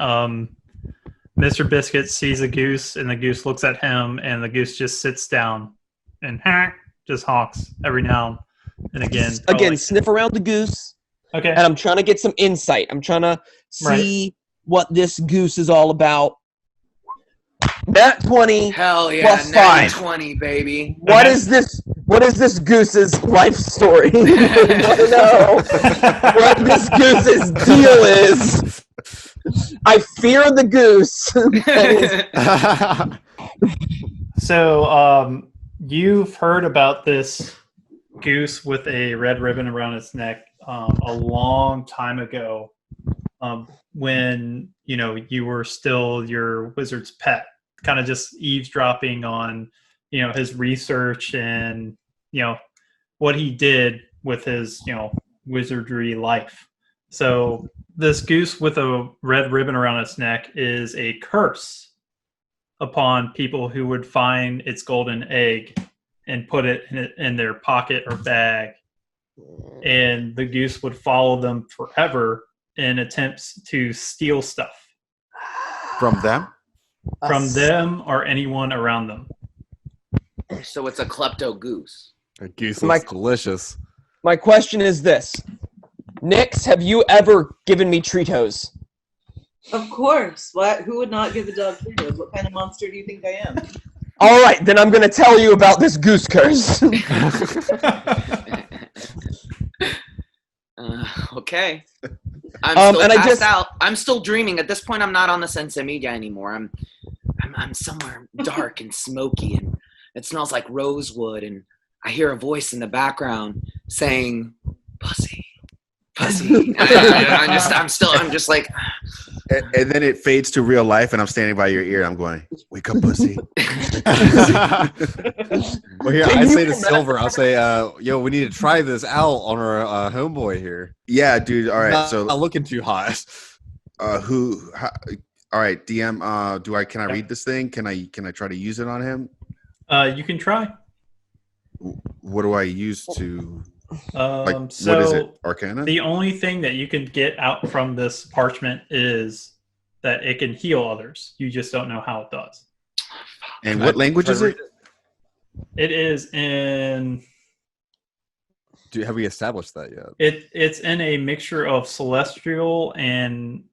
Mr. Biscuit sees a goose, and the goose looks at him, and the goose just sits down and just honks every now and again. Again, sniff around the goose, Okay. and I'm trying to get some insight. I'm trying to see what this goose is all about. Nat 20. Hell yeah, Plus 5. 20, baby. What is this? What is this goose's life story? I want to know what this goose's deal is. I fear the goose. So, you've heard about this goose with a red ribbon around its neck a long time ago, when you were still your wizard's pet, kind of just eavesdropping on his research and what he did with his wizardry life. So this goose with a red ribbon around its neck is a curse upon people who would find its golden egg and put it in their pocket or bag, and the goose would follow them forever in attempts to steal stuff From them? from them or anyone around them. So it's a klepto goose. A goose My- looks delicious. My question is this. Nix, have you ever given me Treatos? Of course. What? Who would not give a dog Fritos? What kind of monster do you think I am? All right, then I'm going to tell you about this goose curse. Okay. I'm still and I passed just- out. I'm still dreaming. At this point, I'm not on the Sense Media anymore. I'm somewhere dark and smoky, and it smells like rosewood, and I hear a voice in the background saying, "Pussy, pussy." I'm just like, And then it fades to real life, and I'm standing by your ear. I'm going, wake up, pussy. Well, here, Can I you say to imagine- Silver, I'll say, yo, we need to try this out on our homeboy here. Yeah, dude. All right. Not So, looking too hot. all right, DM. Can I read this thing? Can I try to use it on him? You can try. What do I use to? So What is it? Arcana? the only thing that you can get out from this parchment is that it can heal others. You just don't know how it does. And what language is it? It is in Have we established that yet? it's in a mixture of Celestial and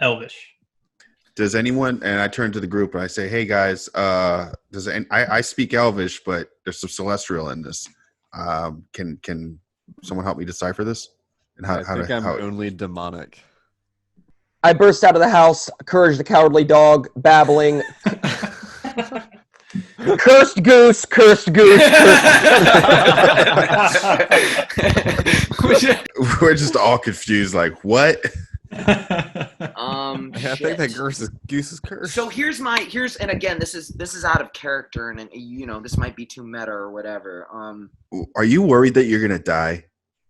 Elvish. Does anyone? And I turn to the group and I say, "Hey guys, I speak Elvish, but there's some Celestial in this. Can someone help me decipher this? And I think I'm only demonic. I burst out of the house, Courage the Cowardly Dog, babbling. Cursed goose, cursed goose, We're just all confused. Like what? I think that goose is cursed. So and again, this is out of character, and this might be too meta or whatever. Are you worried that you're gonna die?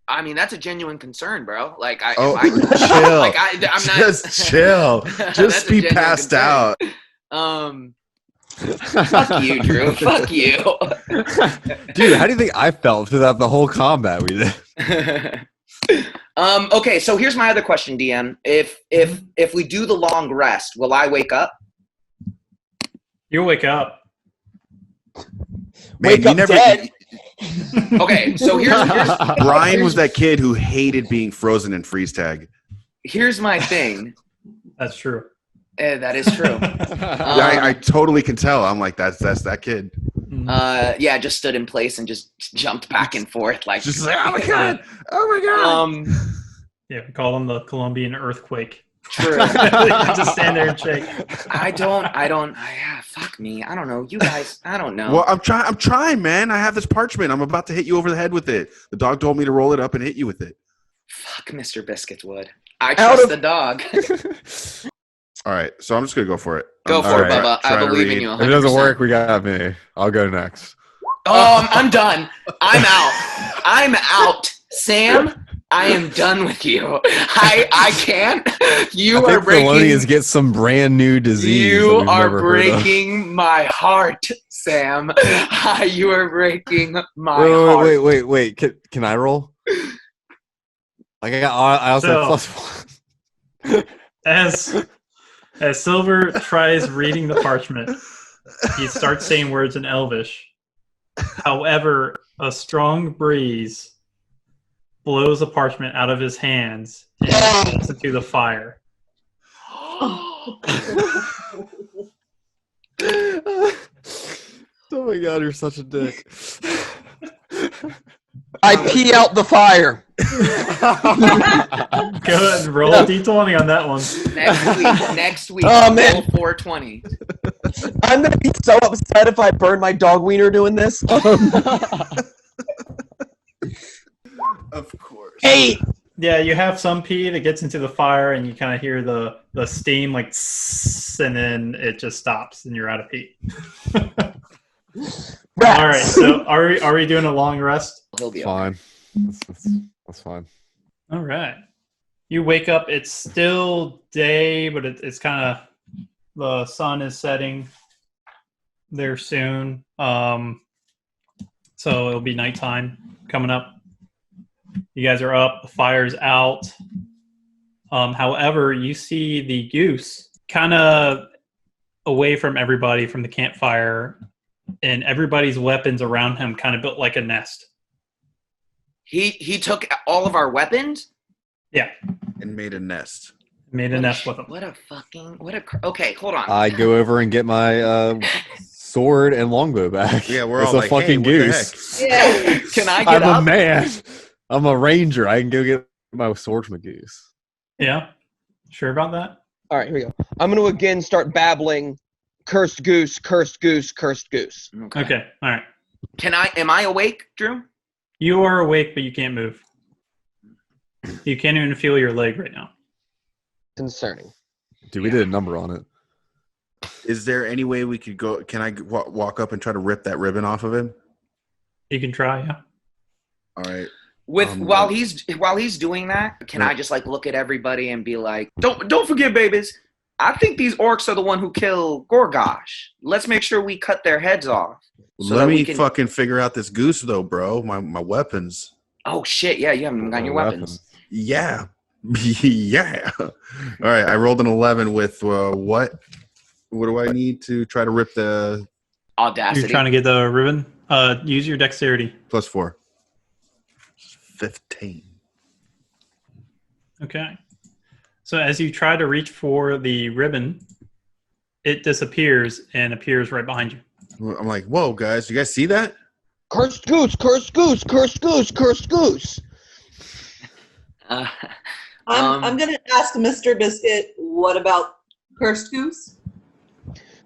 I mean, that's a genuine concern, bro. Like, Oh, if I chill. like, I'm not Just chill. That's Just a be genuine passed concern. out. Fuck you, Drew. Fuck you. Dude, how do you think I felt throughout the whole combat we did? Okay, so here's my other question, DM. If we do the long rest, will I wake up? You'll wake up. Man, Wake you up never. dead. Okay, so here's Brian was that kid who hated being frozen in freeze tag. here's my thing. That's true. That is true. Yeah, I totally can tell. I'm like, that's that kid. Yeah, just stood in place and just jumped back and forth like. Just like, oh my god, oh my god. Yeah, we call him the Colombian earthquake. True. Just stand there and shake. Yeah, fuck me. I don't know. You guys, I don't know. Well, I'm trying, man. I have this parchment. I'm about to hit you over the head with it. The dog told me to roll it up and hit you with it. Fuck Mr. Biscuitswood. I trust the dog. All right, so I'm just gonna go for it. Go for it, Bubba. I believe in you. 100%. If it doesn't work, we got me. I'll go next. Oh, I'm done. I'm out. I'm out. Sam, I am done with you. I can't. You I are think breaking. Thelonious gets some brand new disease. You that we've are never heard of. breaking my heart, Sam. You are breaking my heart. Wait. Can I roll? Like I also have +1. As Silver tries reading the parchment, he starts saying words in Elvish. However, a strong breeze blows the parchment out of his hands and falls into the fire. Oh my god, you're such a dick. I pee out the fire. Go ahead and roll a d20 on that one. Next week, Oh, man. roll 420. I'm gonna be so upset if I burn my dog wiener doing this. Of course. Hey, Yeah, you have some pee that gets into the fire, and you kind of hear the steam like, tss, and then it just stops, and you're out of pee. All right, so are we doing a long rest? He'll be Fine. That's fine. All right. You wake up. It's still day, but it's kind of the sun is setting there soon. So it'll be nighttime coming up. You guys are up. The fire's out. However, you see the goose kind of away from everybody from the campfire, and everybody's weapons around him kind of built like a nest. He took all of our weapons? Yeah. And made a nest. Made a nest with them. Okay, hold on. I go over and get my sword and longbow back. Yeah, we're it's all a like, fucking hey, what the goose. heck? Yeah. Can I get I'm up? a man. I'm a ranger. I can go get my sword from a goose. Yeah. Sure about that? all right, here we go. I'm gonna again start babbling. Cursed goose, cursed goose, cursed goose. Okay. All right. Am I awake, Drew? You are awake, but you can't move. You can't even feel your leg right now. Concerning. Dude, we did a number on it. Is there any way we could go? Can I walk up and try to rip that ribbon off of him? You can try, yeah. All right. While he's doing that, can I just like look at everybody and be like, don't forget, babies. I think these orcs are the one who killed Gorgosh. Let's make sure we cut their heads off. So Let me fucking figure out this goose though, bro. My weapons. Oh shit! Yeah, you haven't even gotten your weapons. Yeah. Yeah. All right. I rolled an 11 with what? What do I need to try to rip the Audacity. You're trying to get the ribbon? Use your dexterity. +4? 15. Okay. So as you try to reach for the ribbon, it disappears and appears right behind you. I'm like, whoa, guys, you guys see that? Cursed goose, cursed goose, cursed goose, cursed goose. I'm gonna ask Mr. Biscuit, what about cursed goose?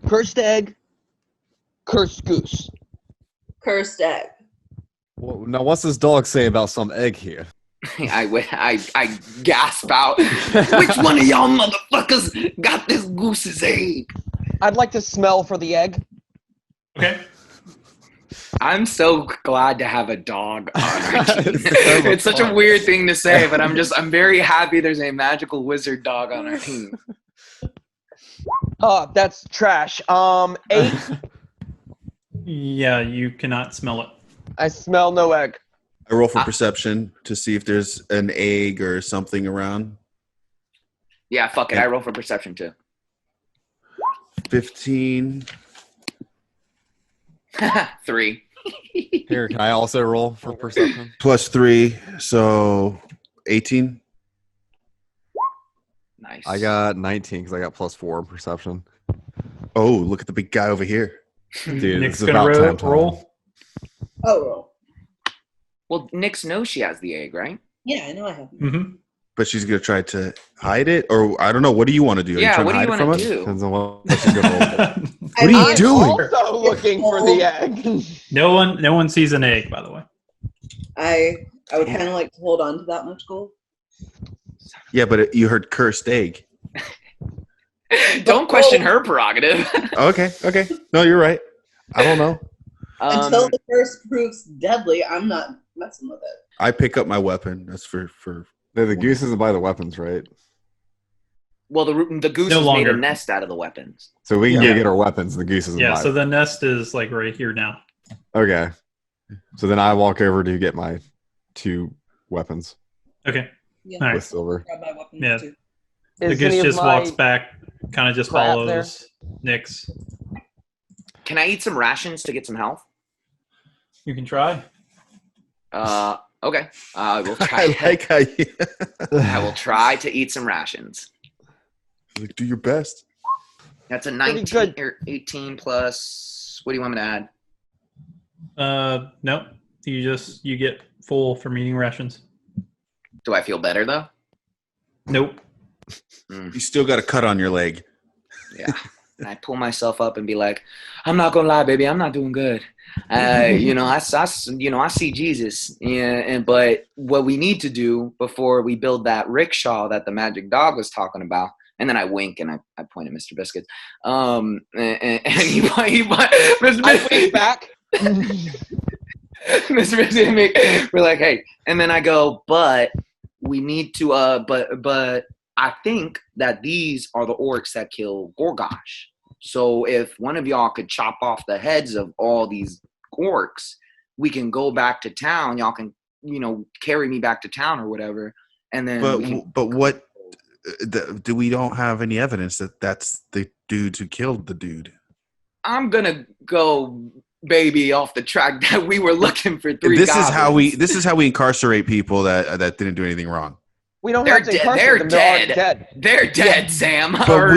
Cursed egg, cursed goose. Cursed egg. Well, now, what's this dog say about some egg here? I gasp out. Which one of y'all motherfuckers got this goose's egg? I'd like to smell for the egg. Okay. I'm so glad to have a dog on our team. It's so much It's such a fun. weird thing to say, but I'm very happy there's a magical wizard dog on our team. That's trash. 8. Yeah, you cannot smell it. I smell no egg. I roll for perception to see if there's an egg or something around. Yeah, fuck it. I roll for perception too. 15. 3. Here, can I also roll for perception? Plus 3, so 18. Nice. I got 19 because I got plus 4 in perception. Oh, look at the big guy over here. Dude, Nick's it's gonna about time. roll. Oh, Well, Nyx knows she has the egg, right? yeah, I know I have. Mm-hmm. But she's going to try to hide it? Or I don't know. What do you want to do? Are Yeah, you what do you trying to want hide to it from us? do? Depends on what she's gonna roll. What are you I'm doing? Also looking for the egg. No one sees an egg, by the way. I would kind of like to hold on to that much gold. Yeah, but you heard cursed egg. Don't question her prerogative. Okay. No, you're right. I don't know. Until the curse proves deadly, I'm not messing with it. I pick up my weapon. That's for No, the goose isn't by the weapons, right? Well, the goose No has made a longer. nest out of the weapons. So we can Yeah. go get our weapons. The goose isn't Yeah, by. so the nest is like right here now. Okay. So then I walk over to get my 2 weapons Okay. Yeah. All right. with silver. Grab my weapons Yeah. too. The Is goose any of just my walks back, kind of just crap follows Nyx. Can I eat some rations to get some health? You can try. Okay. I will I try. like how you I will try to eat some rations. like, do your best. That's a Pretty 19 good. or 18 plus. What do you want me to add? Nope. You get full from eating rations. Do I feel better though? Nope. You still got a cut on your leg. Yeah. And I pull myself up and be like, I'm not gonna lie, baby, I'm not doing good. I see Jesus. Yeah, but what we need to do before we build that rickshaw that the magic dog was talking about, and then I wink and I point at Mr. Biscuits. And he Mr. I wink back. Mr. Biscuits, we're like, hey, and then I go, but we need to, but I think that these are the orcs that kill Gorgosh. So if one of y'all could chop off the heads of all these orcs, we can go back to town. Y'all can, carry me back to town or whatever. And then But what do we don't have any evidence that that's the dude who killed the dude? I'm gonna go, baby, off the track that we were looking for 3 This goblins. is how we incarcerate people that didn't do anything wrong. We don't They're have to dead. incarcerate They're them. They're already dead. dead. They're dead, Sam. But Or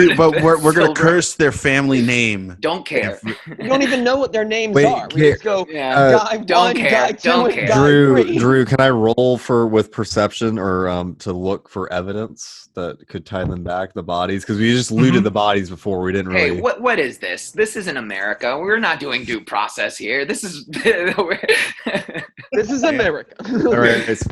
we're gonna Silver. curse their family name. Don't care. We don't even know what their names Wait, are. We here- just go, Yeah. guy don't 1, care, guy 2, don't and care. guy 3. Drew, can I roll with perception or to look for evidence that could tie them back, the bodies? Because we just looted the bodies before. We didn't really. Hey, what is this? This isn't America. We're not doing due process here. This is This is America. All right, it's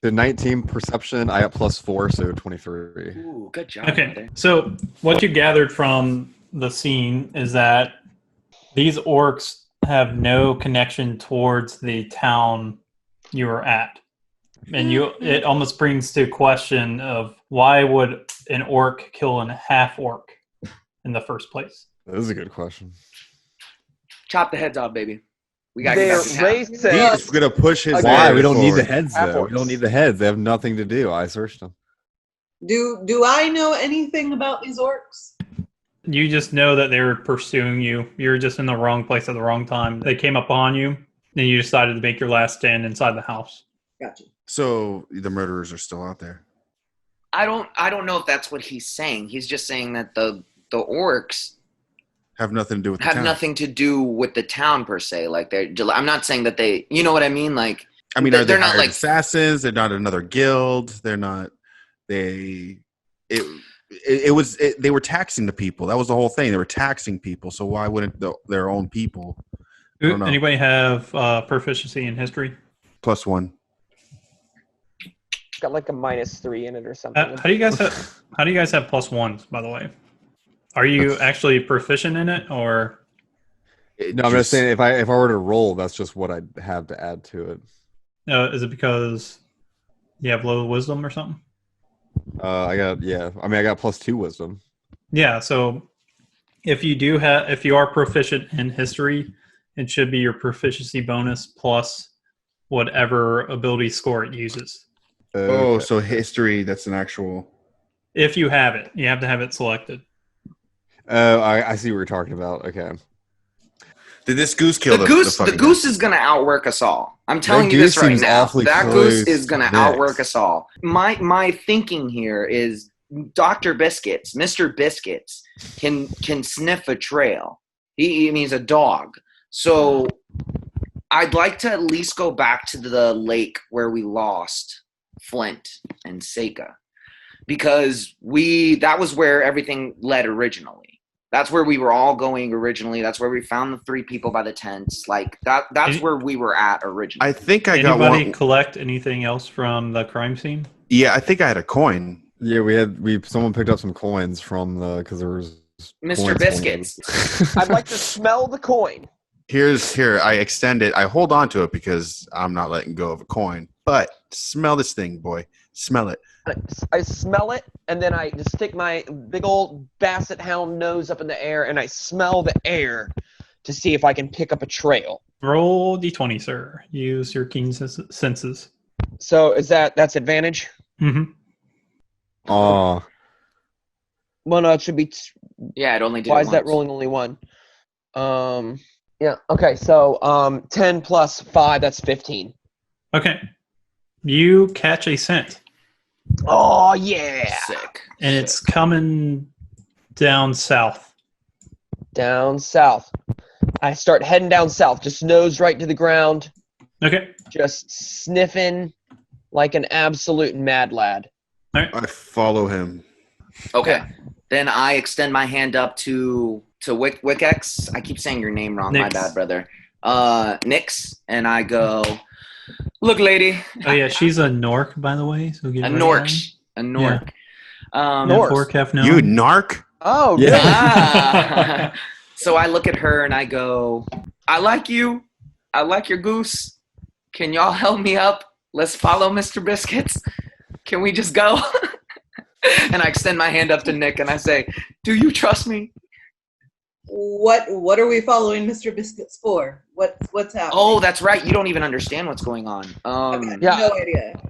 the 19 perception. I got plus 4, so 23. Ooh, good job. Okay, brother. so what you gathered from the scene is that these orcs have no connection towards the town you were at. And it almost brings to question of why would an orc kill a half orc in the first place? That is a good question. Chop the heads off, baby. We got to Their get back to town. race He's says gonna push his. Okay. Why? narrative We don't need the forward. heads, though. We Apples. don't need the heads. They have nothing to do. I searched them. Do I know anything about these orcs? You just know that they were pursuing you. You're just in the wrong place at the wrong time. They came upon you, and you decided to make your last stand inside the house. Gotcha. So the murderers are still out there. I don't know if that's what he's saying. He's just saying that the orcs Have nothing to do with the have town. nothing to do with the town per se. Like I'm not saying that they, you know what I mean? Like, I mean, are they they're not hired like assassins? They're not another guild. They're not. They were taxing the people. That was the whole thing. They were taxing people. So why wouldn't their own people? I don't know. Anybody have proficiency in history? +1. got like a -3 in it or something. How do you guys have? How do you guys have +1s? By the way, are you actually proficient in it, or No, I'm just saying if I were to roll, that's just what I'd have to add to it. is it because you have low wisdom or something? I got +2 wisdom. Yeah. So if you are proficient in history, it should be your proficiency bonus plus whatever ability score it uses. Oh, so history, that's an actual... If you have it, you have to have it selected. Oh, I see what you're talking about. Okay. Did this goose kill The fucking goose guy? is gonna outwork us all. I'm telling That you this goose right seems now. awfully That close goose is gonna to outwork Nick's. us all. My thinking here is Dr. Biscuits, Mr. Biscuits, can sniff a trail. He means a dog. So I'd like to at least go back to the lake where we lost Flint and Seika, because that was where everything led originally. That's where we were all going originally. That's where we found the 3 people by the tents. Like that's where we were at originally. I think I got Anybody one. collect anything else from the crime scene? Yeah, I think I had a coin. Yeah, someone picked up some coins from because there was Mr. coins Biscuits. I'd like to smell the coin. Here, I extend it. I hold on to it because I'm not letting go of a coin. But smell this thing, boy. Smell it. I smell it, and then I just stick my big old basset hound nose up in the air, and I smell the air to see if I can pick up a trail. Roll d20, sir. Use your keen senses. So that's advantage? Mm-hmm. Oh, Well, no, it should be. Yeah, it only did. Why it is that once. rolling only 1? Yeah. Okay. So 10 plus 5, that's 15. Okay. You catch a scent, Oh yeah. Sick. and it's coming down south. Down south. I start heading down south, just nose right to the ground, Okay. just sniffing like an absolute mad lad. I follow him. Okay. Then I extend my hand up to Wickex. I keep saying your name wrong. Nix. My bad, brother. Nix, and I go, look, lady. Oh yeah, she's a Gnorc, by the way. So get A ready. Gnorc. A Gnorc. Gnorc. You You narc? Oh Yeah. Ah. So I look at her and I go, I like you. I like your goose. Can y'all help me up? Let's follow Mr. Biscuits. Can we just go? And I extend my hand up to Nick and I say, do you trust me? What are we following Mr. Biscuits for? What's happening? Oh, that's right. You don't even understand what's going on. Yeah. No idea.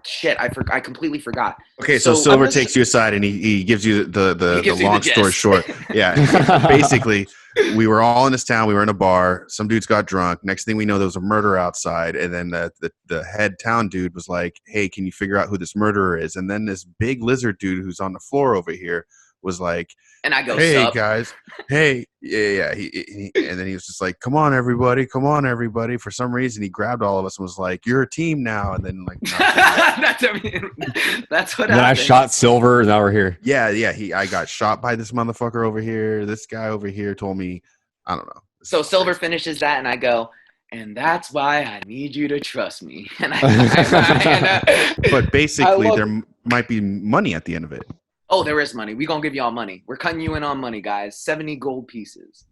Shit, I completely forgot. Okay, so So Silver I'm just- takes you aside and he gives you the He gives you long the story gist. short. Yeah, basically, we were all in this town. We were in a bar. Some dudes got drunk. Next thing we know, there was a murder outside. And then the head town dude was like, "Hey, can you figure out who this murderer is?" And then this big lizard dude who's on the floor over here was like, And I go, "Hey sup? guys, hey, yeah." And then he was just like, "Come on, everybody, come on, everybody." For some reason, he grabbed all of us and was like, "You're a team now." And then like, That's what then I happened. shot Silver, and now we're here. yeah. I got shot by this motherfucker over here. This guy over here told me, I don't know. So Silver finishes that, and I go, and that's why I need you to trust me. And I But basically, love- there might be money at the end of it. oh, there is money. We're gonna give y'all money. We're cutting you in on money, guys. 70 gold pieces.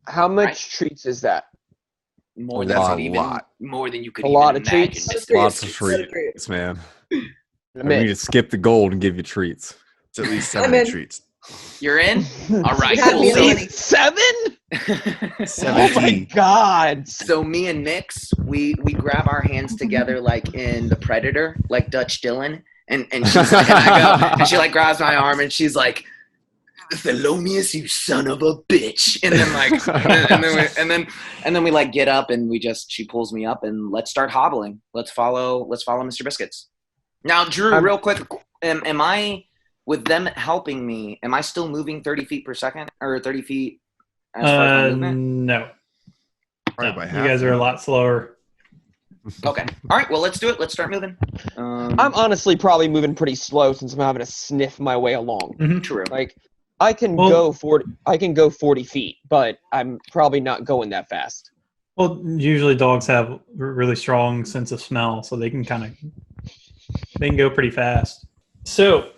How much Right. treats is that? More That's than a you could lot. even more than you could A even lot of imagine. treats? Mr. Lots of Biscuits. treats, man. I'm We in. need to skip the gold and give you treats. It's at least I'm 70 in. treats. You're in? All right, You had cool. me So, ready. 7? Oh my 17. god. so me and Nix, we grab our hands together like in The Predator, like Dutch Dillon, and she's like, and I go, and she like grabs my arm and she's like, Thelonious, you son of a bitch, and then like, and then we like get up and she pulls me up and let's start hobbling. Let's follow Mr. Biscuits. Now, Drew, real quick, am I with them helping me? Am I still moving 30 feet per second or 30 feet as far as my movement? No. Probably No, by you half. guys are a lot slower. Okay. All right. Well, let's do it. Let's start moving. I'm honestly probably moving pretty slow since I'm having to sniff my way along. True. Like I can Well- go 40 feet, but I'm probably not going that fast. Well, usually dogs have a really strong sense of smell, so they can go pretty fast. So,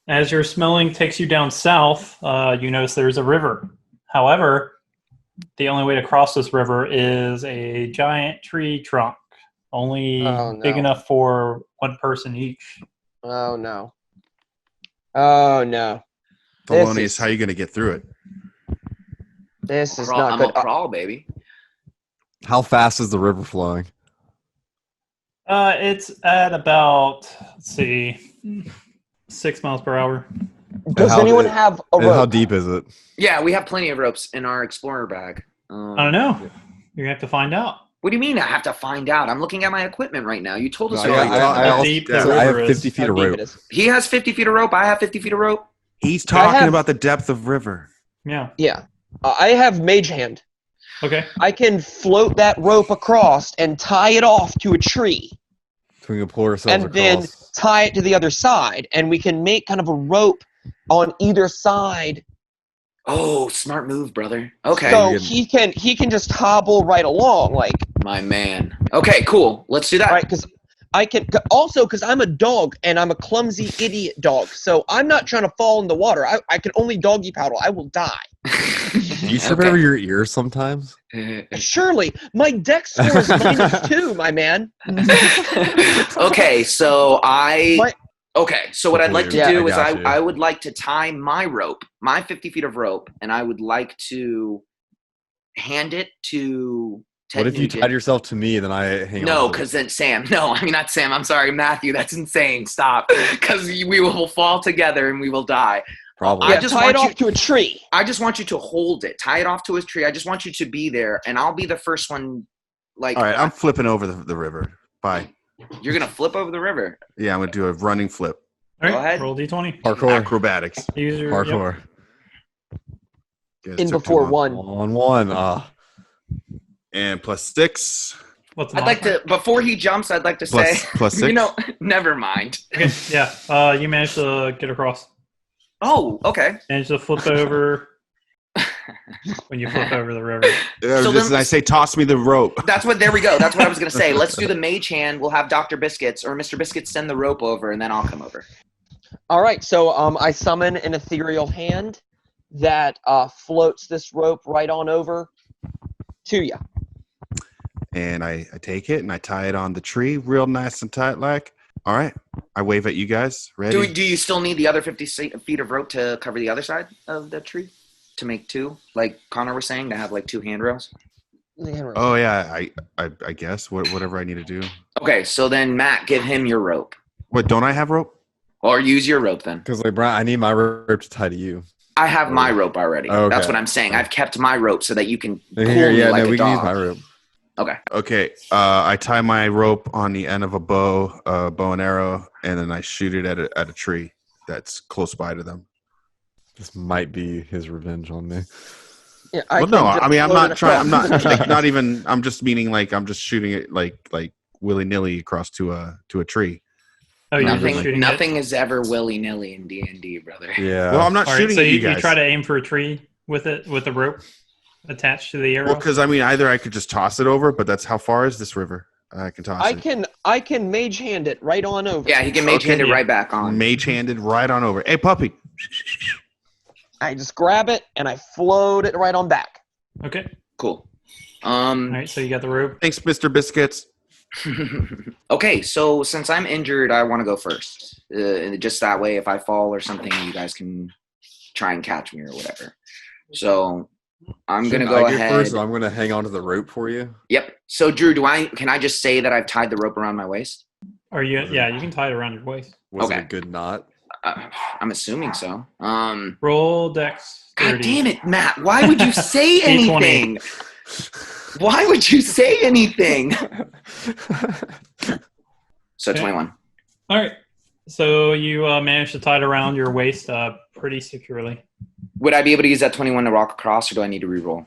as your smelling takes you down south, you notice there's a river. However, the only way to cross this river is a giant tree trunk, only Oh, no. big enough for one person each. Oh no. Oh no. Thelonious, This is- how are you going to get through it? This is Crawl, not I'm good. a crawl, baby. How fast is the river flowing? It's at about, let's see, 6 miles per hour. Does how anyone deep- have a And how rope? deep is it? Yeah, we have plenty of ropes in our explorer bag. I don't know. You're gonna have to find out. What do you mean I have to find out? I'm looking at my equipment right now. You told us No, already. I How also- deep the yeah. So I have river 50 is. feet How of deep rope. it is? He has 50 feet of rope. I have 50 feet of rope. He's I talking have- about the depth of river. Yeah. Yeah. I have mage hand. Okay. I can float that rope across and tie it off to a tree, So we can pull ourselves and then across. tie it to the other side, and we can make kind of a rope on either side. Oh, smart move, brother. Okay, So We can- he can just hobble right along, like, my man. Okay, cool. Let's do that. right? Because I can also, because I'm a dog and I'm a clumsy idiot dog, so I'm not trying to fall in the water. I can only doggy paddle. I will die. Do you trip Okay. over your ears sometimes? Surely, my dex score is -2, my man. Okay, so My- what I'd like to Yeah, do I is got you. I would like to tie my rope, my 50 feet of rope, and I would like to hand it to Ted What if you Nugent. tied yourself to me, then I hang on? No, to it? because then Sam. No, I mean not Sam. I'm sorry, Matthew. That's insane. Stop, because we will fall together and we will die. Probably. I Yeah, just tie want it you- off to a tree. I just want you to hold it, tie it off to a tree. I just want you to be there, and I'll be the first one. Like, All right, I'm flipping over the river. Bye. you're gonna flip over the river. Yeah, I'm gonna do a running flip. All right. Go ahead. Roll d20. Parkour. Acrobatics. Use your yep. Parkour. Guys, In took too before long. one. On one. And +6. What's the I'd like modifier? to before he jumps. I'd like to Plus- say, plus you 6? know, never mind. Okay. Yeah. You managed to get across. Oh, okay. Managed to flip over when you flip over the river. So Just, then- I say, toss me the rope. That's what. There we go. That's what I was gonna say. Let's do the mage hand. We'll have Dr. Biscuits or Mr. Biscuits send the rope over, and then I'll come over. All right, so I summon an ethereal hand that floats this rope right on over to you. And I take it and I tie it on the tree real nice and tight like. All right. I wave at you guys. Ready? Do you still need the other 50 feet of rope to cover the other side of the tree to make two, like Connor was saying, to have like two handrails? Oh, yeah. I guess. Whatever I need to do. Okay, so then Matt, give him your rope, What, don't I have rope? or use your rope then. Because like Brian, I need my rope to tie to you. I have my rope already. Okay. That's what I'm saying. I've kept my rope so that you can pull Here, me yeah, like no, a we can use dog. my rope. Okay. Okay. I tie my rope on the end of a bow and arrow, and then I shoot it at a tree that's close by to them. This might be his revenge on me. Yeah, Well, no, I mean, I'm not trying. I'm not across. like, not even. I'm just meaning like I'm just shooting it like willy nilly across to a tree. Oh, you're just Nothing. shooting Nothing is ever willy nilly in D&D, brother. Yeah. Well, I'm not It. All right, shooting so at you, you guys. you try to aim for a tree with it with the rope attached to the arrow. Well, because I mean, either I could just toss it over, but that's how far is this river? I can toss it. I can mage hand it right on over. Yeah, he can mage hand it yeah. right back on. Mage handed right on over. Hey, puppy. I just grab it and I float it right on back. Okay. Cool. All right. So you got the rope. Thanks, Mr. Biscuits. Okay, so since I'm injured, I want to go first. Just that way, if I fall or something, you guys can try and catch me or whatever. So I'm gonna Shouldn't go I ahead. first, so I'm gonna hang on to the rope for you. Yep. So Drew, can I just say that I've tied the rope around my waist? Or you? Yeah, you can tie it around your waist. Was Okay. it a good knot? I'm assuming so. Roll Dex. God 30. damn it, Matt! Why would you say D20. anything? Why would you say anything? So Okay. 21. All right. So you managed to tie it around your waist pretty securely. Would I be able to use that 21 to walk across, or do I need to reroll?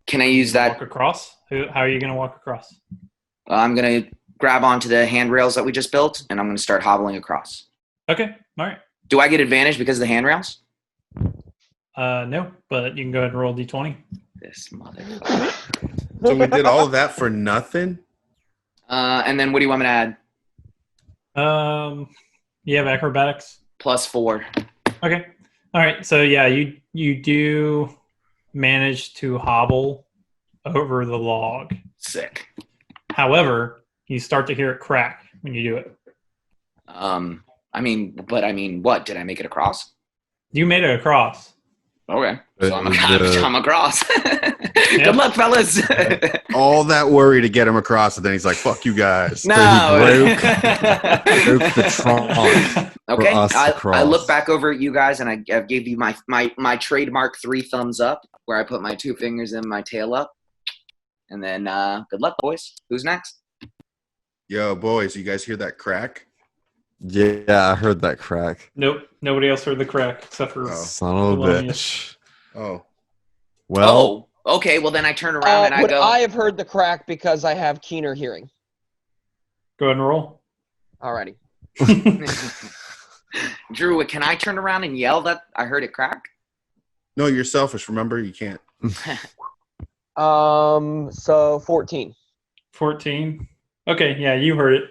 Can I use that? Walk across. How are you going to walk across? I'm gonna grab onto the handrails that we just built, and I'm gonna start hobbling across. Okay. All right. Do I get advantage because of the handrails? No, but you can go ahead and roll D20. This mother. So we did all of that for nothing? And then what do you want me to add? You have acrobatics. +4. Okay. All right. So yeah, you do manage to hobble over the log. Sick. However, you start to hear it crack when you do it. I mean, what? Did I make it across? You made it across. Okay. The- So I'm the- across. Good luck, fellas. All that worry to get him across, and then he's like, "Fuck you guys." No. broke the trunk. Okay. us to I cross. look back over at you guys and I gave you my trademark 3 thumbs up, where I put my 2 fingers in my tail up. And then good luck, boys. Who's next? Yo, boys, you guys hear that crack? Yeah, I heard that crack. Nope. Nobody else heard the crack except for. Oh. Son of a Bologna. bitch. Oh, Well, Okay. Well, then I turn around and I Would go. I have heard the crack because I have keener hearing? Go ahead and roll. Alrighty. Drew, can I turn around and yell that I heard it crack? no, you're selfish. Remember, you can't. So 14. 14. Okay, yeah, you heard it.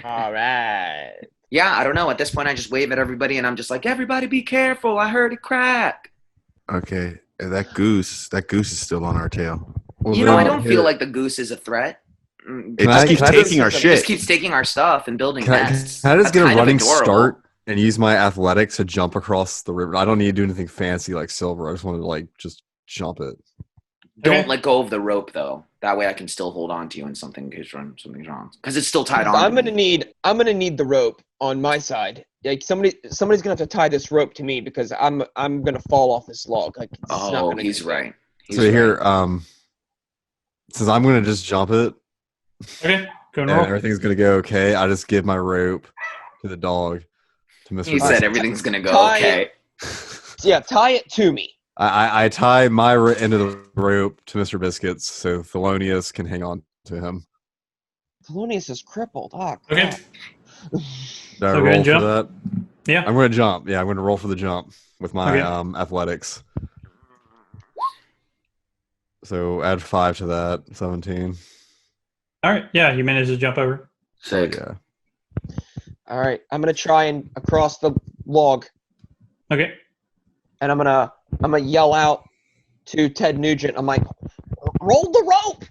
All right. Yeah, I don't know. At this point, I just wave at everybody and I'm just like, everybody be careful. I heard it crack. Okay, that goose is still on our tail. well, You know, I then don't here- feel like the goose is a threat. It Can just I- keeps can I taking our It shit. just keeps taking our stuff and building Can I nests. just That's get a kind of running adorable. start and use my athletics to jump across the river? I don't need to do anything fancy like Silver. I just want to like just jump it. Don't Okay. let go of the rope, though. That way I can still hold on to you when something's wrong. Because it's still tied on. I'm to gonna me. need the rope on my side. Like somebody's gonna have to tie this rope to me because I'm gonna fall off this log. Like it's not Oh, gonna he's continue. right. He's So right. here, since I'm gonna just jump it Okay, go and and roll. everything's gonna go okay, I just give my rope to the dog, to Mr. He Biscuit. said everything's gonna go Tie okay. Yeah, tie it to me. I tie my end of the rope to Mr. Biscuits so Thelonious can hang on to him. Thelonious is crippled. Oh, Okay. crap. Do I So go ahead roll and for jump. that? Yeah. I'm going to jump. Yeah, I'm going to roll for the jump with my Okay. athletics. So add 5 to that, 17. All right. Yeah, you managed to jump over. Sick. Yeah. All right, I'm gonna try and across the log, Okay. and I'm gonna yell out to Ted Nugent. I'm like, roll the rope,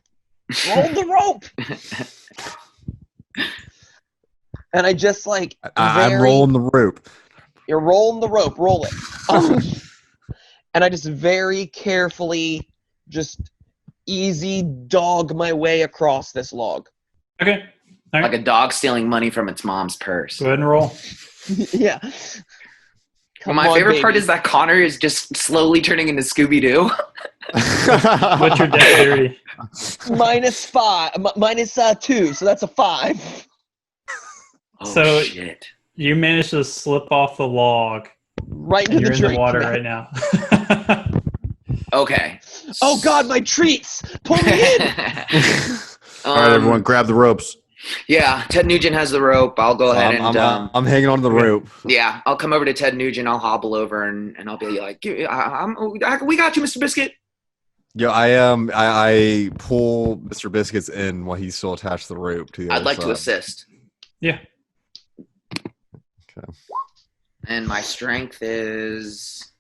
roll the rope. And I just like I'm rolling the rope. You're rolling the rope, roll it. And I just very carefully, just easy dog my way across this log. Okay. All right. Like a dog stealing money from its mom's purse. Go ahead and roll. Yeah. Well, my favorite part is that Connor is just slowly turning into Scooby-Doo. What's your dexterity? minus 2, so that's a 5. Oh, So- shit. You managed to slip off the log. Right And into you're the in the drink. water right now. Okay. Oh God, my treats! Pull me in. All right, everyone, grab the ropes. Yeah, Ted Nugent has the rope. I'll go ahead and I'm hanging on to the rope. yeah, I'll come over to Ted Nugent. I'll hobble over and I'll be like, we got you, Mr. Biscuit. Yeah, I pull Mr. Biscuits in while he's still attached to the rope to the I'd other like to side. assist. Yeah. Okay. And my strength is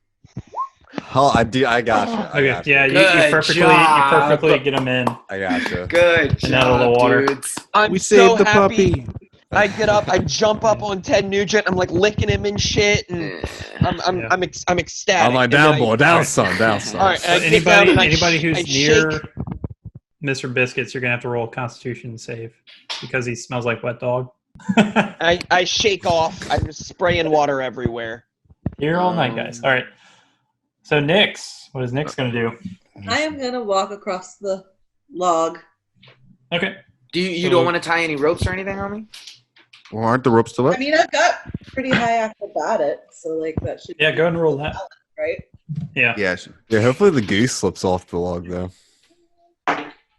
Oh, I gotcha. I Okay. gotcha. Yeah, you Good perfectly job. get him in. I gotcha. good And out of the job, water. dudes. I'm We so saved the happy. puppy. I get up, I jump up on Ted Nugent. I'm like licking him and shit, and Eh. I'm ecstatic. I'm like, And then down, I- boy, down, son, down, son. All right, So I get down and I anybody who's I near shake. Mr. Biscuits, you're gonna have to roll a Constitution save because he smells like wet dog. I shake off. I'm just spraying water everywhere. Here all night, guys. All right. So Nyx, what is Nyx gonna do? I am gonna walk across the log. Okay. Do you So- don't want to tie any ropes or anything on me? Well, aren't the ropes still up? I mean, I've got pretty high acrobatics, so like that should Yeah, be go ahead and roll that. right. Yeah. Yes. Yeah, hopefully the goose slips off the log though.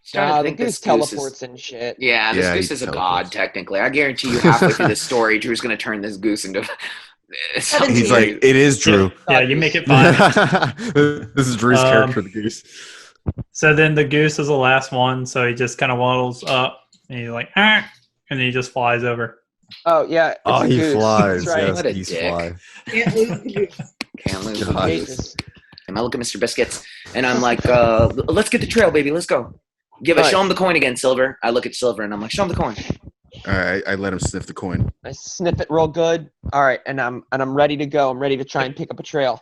Starting to The think goose this goose is- teleports and shit. Yeah, this Yeah, goose he is a god, teleports. technically. I guarantee you halfway through the story, Drew's going to turn this goose into... something He's like, it is Drew. Yeah, you make it 5. This is Drew's character, the goose. So then the goose is the last one, so he just kind of waddles up and he's like, ah, and then he just flies over. Oh yeah. It's Oh, a he goose. flies. That's right. Yes, What a geese dick. fly. Can't lose the goose. Can't lose. God. Jesus. And I look at Mr. Biscuits, and I'm like, let's get the trail, baby. Let's go. Right. Show him the coin again, Silver. I look at Silver, and I'm like, show him the coin. All right, I let him sniff the coin. I sniff it real good. All right, and I'm ready to go. I'm ready to try and pick up a trail.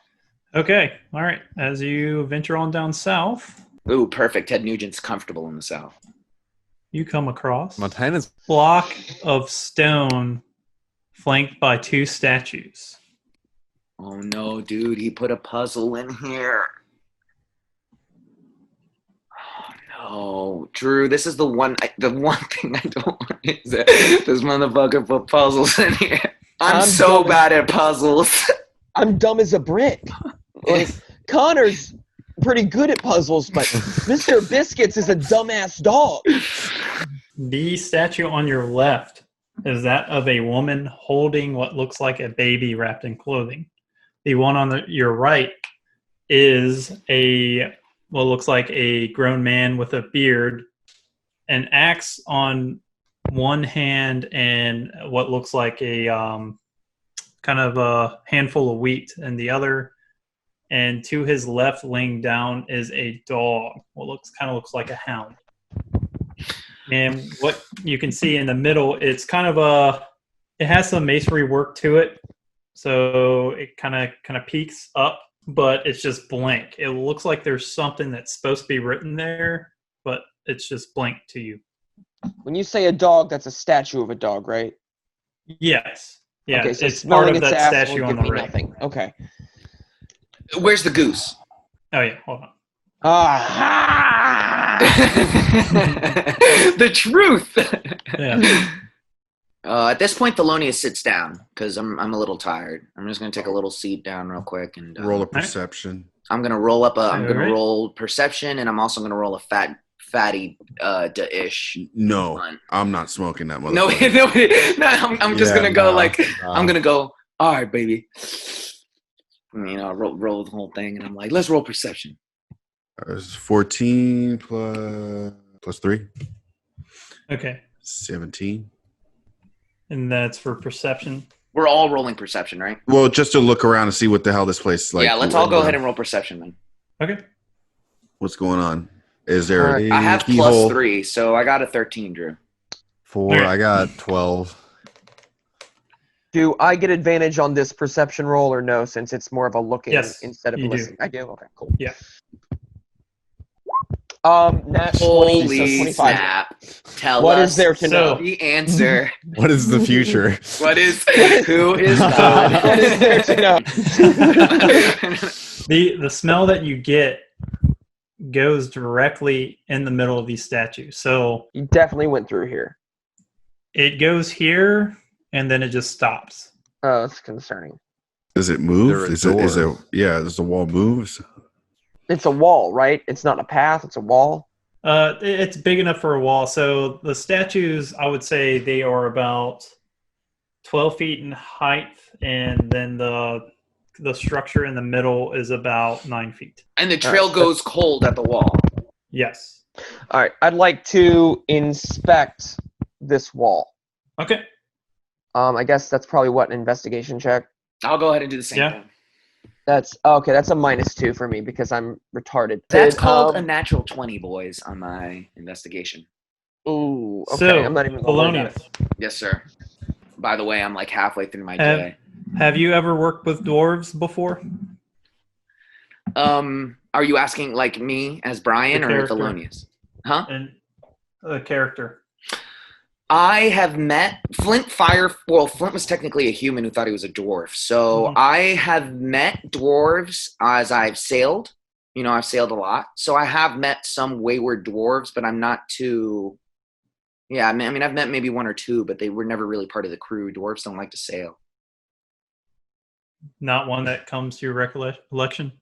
Okay, all right. As you venture on down south, Ooh, perfect. Ted Nugent's comfortable in the South. you come across Montana's a block of stone flanked by 2 statues. Oh no, dude, he put a puzzle in here. Oh no, Drew, this is the one thing I don't want is that this motherfucker put puzzles in here. I'm so dumb bad at puzzles. I'm dumb as a brick. Like, Connor's pretty good at puzzles, but Mr. Biscuits is a dumbass dog. The statue on your left is that of a woman holding what looks like a baby wrapped in clothing. The one on your right is what looks like a grown man with a beard, an axe on one hand, and what looks like a kind of a handful of wheat in the other. And to his left, laying down, is a dog. What kind of looks like a hound. And what you can see in the middle, it's kind of it has some masonry work to it, so it kind of peeks up, but it's just blank. It looks like there's something that's supposed to be written there, but it's just blank to you. When you say a dog, that's a statue of a dog, right? Yes. Yeah, Okay, so it's part smelling of its that ass statue will on give the me right. nothing. Okay. Where's the goose? Oh yeah, hold on. The truth. Yeah. At this point, Thelonious sits down because I'm a little tired. I'm just gonna take a little seat down real quick and Roll a perception. I'm gonna roll up I'm gonna Alright. roll perception, and I'm also gonna roll a fatty ish. No, One. I'm not smoking that No, motherfucker. I'm just Yeah, gonna go nah, like nah. I'm gonna go. All right, baby. You know, roll the whole thing, and I'm like, let's roll perception. It's 14 plus 3. Okay, 17. and that's for perception. We're all rolling perception, right? Well, just to look around and see what the hell this place is like. Yeah, let's all go ahead and roll perception then. Okay. What's going on? Is there Alright. a I have keyhole? +3, so I got a 13, Drew. 4. Alright. I got 12. Do I get advantage on this perception roll or no, since it's more of a looking Yes, instead of you do. listening? I do? Okay, cool. Yeah. Nat 20, so Holy 25. snap. Tell What us is there to know? the answer. What is the future? Who is What is there to know? The smell that you get goes directly in the middle of these statues. So You definitely went through here. it goes here and then it just stops. Oh, it's concerning. Does it move? There a Is it? door? Yeah. Does the wall moves? It's a wall, right? It's not a path, it's a wall. It's big enough for a wall. So the statues, I would say they are about 12 feet in height, and then the structure in the middle is about 9 feet. And the trail goes cold at the wall. Yes. All right, I'd like to inspect this wall. Okay. I guess that's probably what, an investigation check? I'll go ahead and do the same Yeah. thing. That's okay. That's a -2 for me because I'm retarded. That's Did, called a natural 20, boys, on my investigation. Ooh, okay. So, I'm not even gonna worry about Polonius, it. Yes, sir. By the way, I'm like halfway through my Have- day. have you ever worked with dwarves before? Are you asking like me as Bryan The or character. Thelonious? Huh? And a character. I have met Flint Well, Flint was technically a human who thought he was a dwarf. So Mhm. I have met dwarves as I've sailed. You know, I've sailed a lot. So I have met some wayward dwarves, but I'm not too. Yeah, I mean, I've met maybe one or two, but they were never really part of the crew. Dwarves don't like to sail. Not one that comes to your recollection.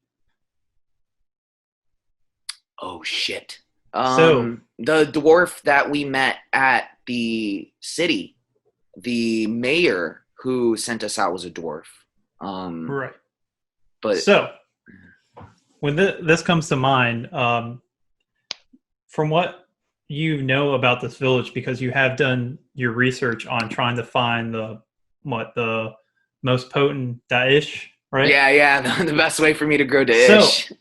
Oh, shit. So- The dwarf that we met at the city, the mayor who sent us out was a dwarf. Right. But So, when this comes to mind, from what you know about this village, because you have done your research on trying to find the most potent Daesh, right? yeah, the best way for me to grow to So- ish.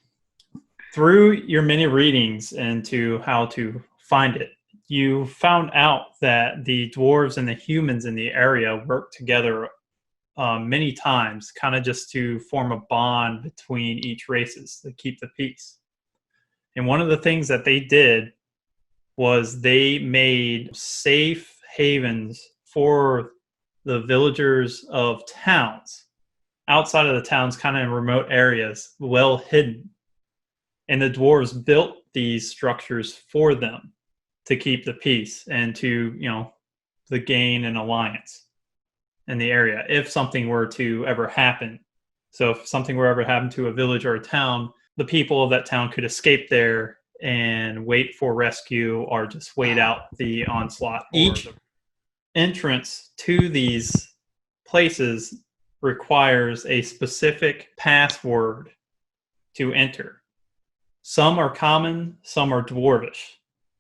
Through your many readings into how to find it, you found out that the dwarves and the humans in the area work together many times, kind of just to form a bond between each races to keep the peace. And one of the things that they did was they made safe havens for the villagers of towns, outside of the towns, kind of in remote areas, well hidden. And the dwarves built these structures for them to keep the peace and to, to gain an alliance in the area if something were to ever happen. So if something were ever happen to a village or a town, the people of that town could escape there and wait for rescue or just wait out the onslaught. Each entrance to these places requires a specific password to enter. Some are common, some are dwarvish.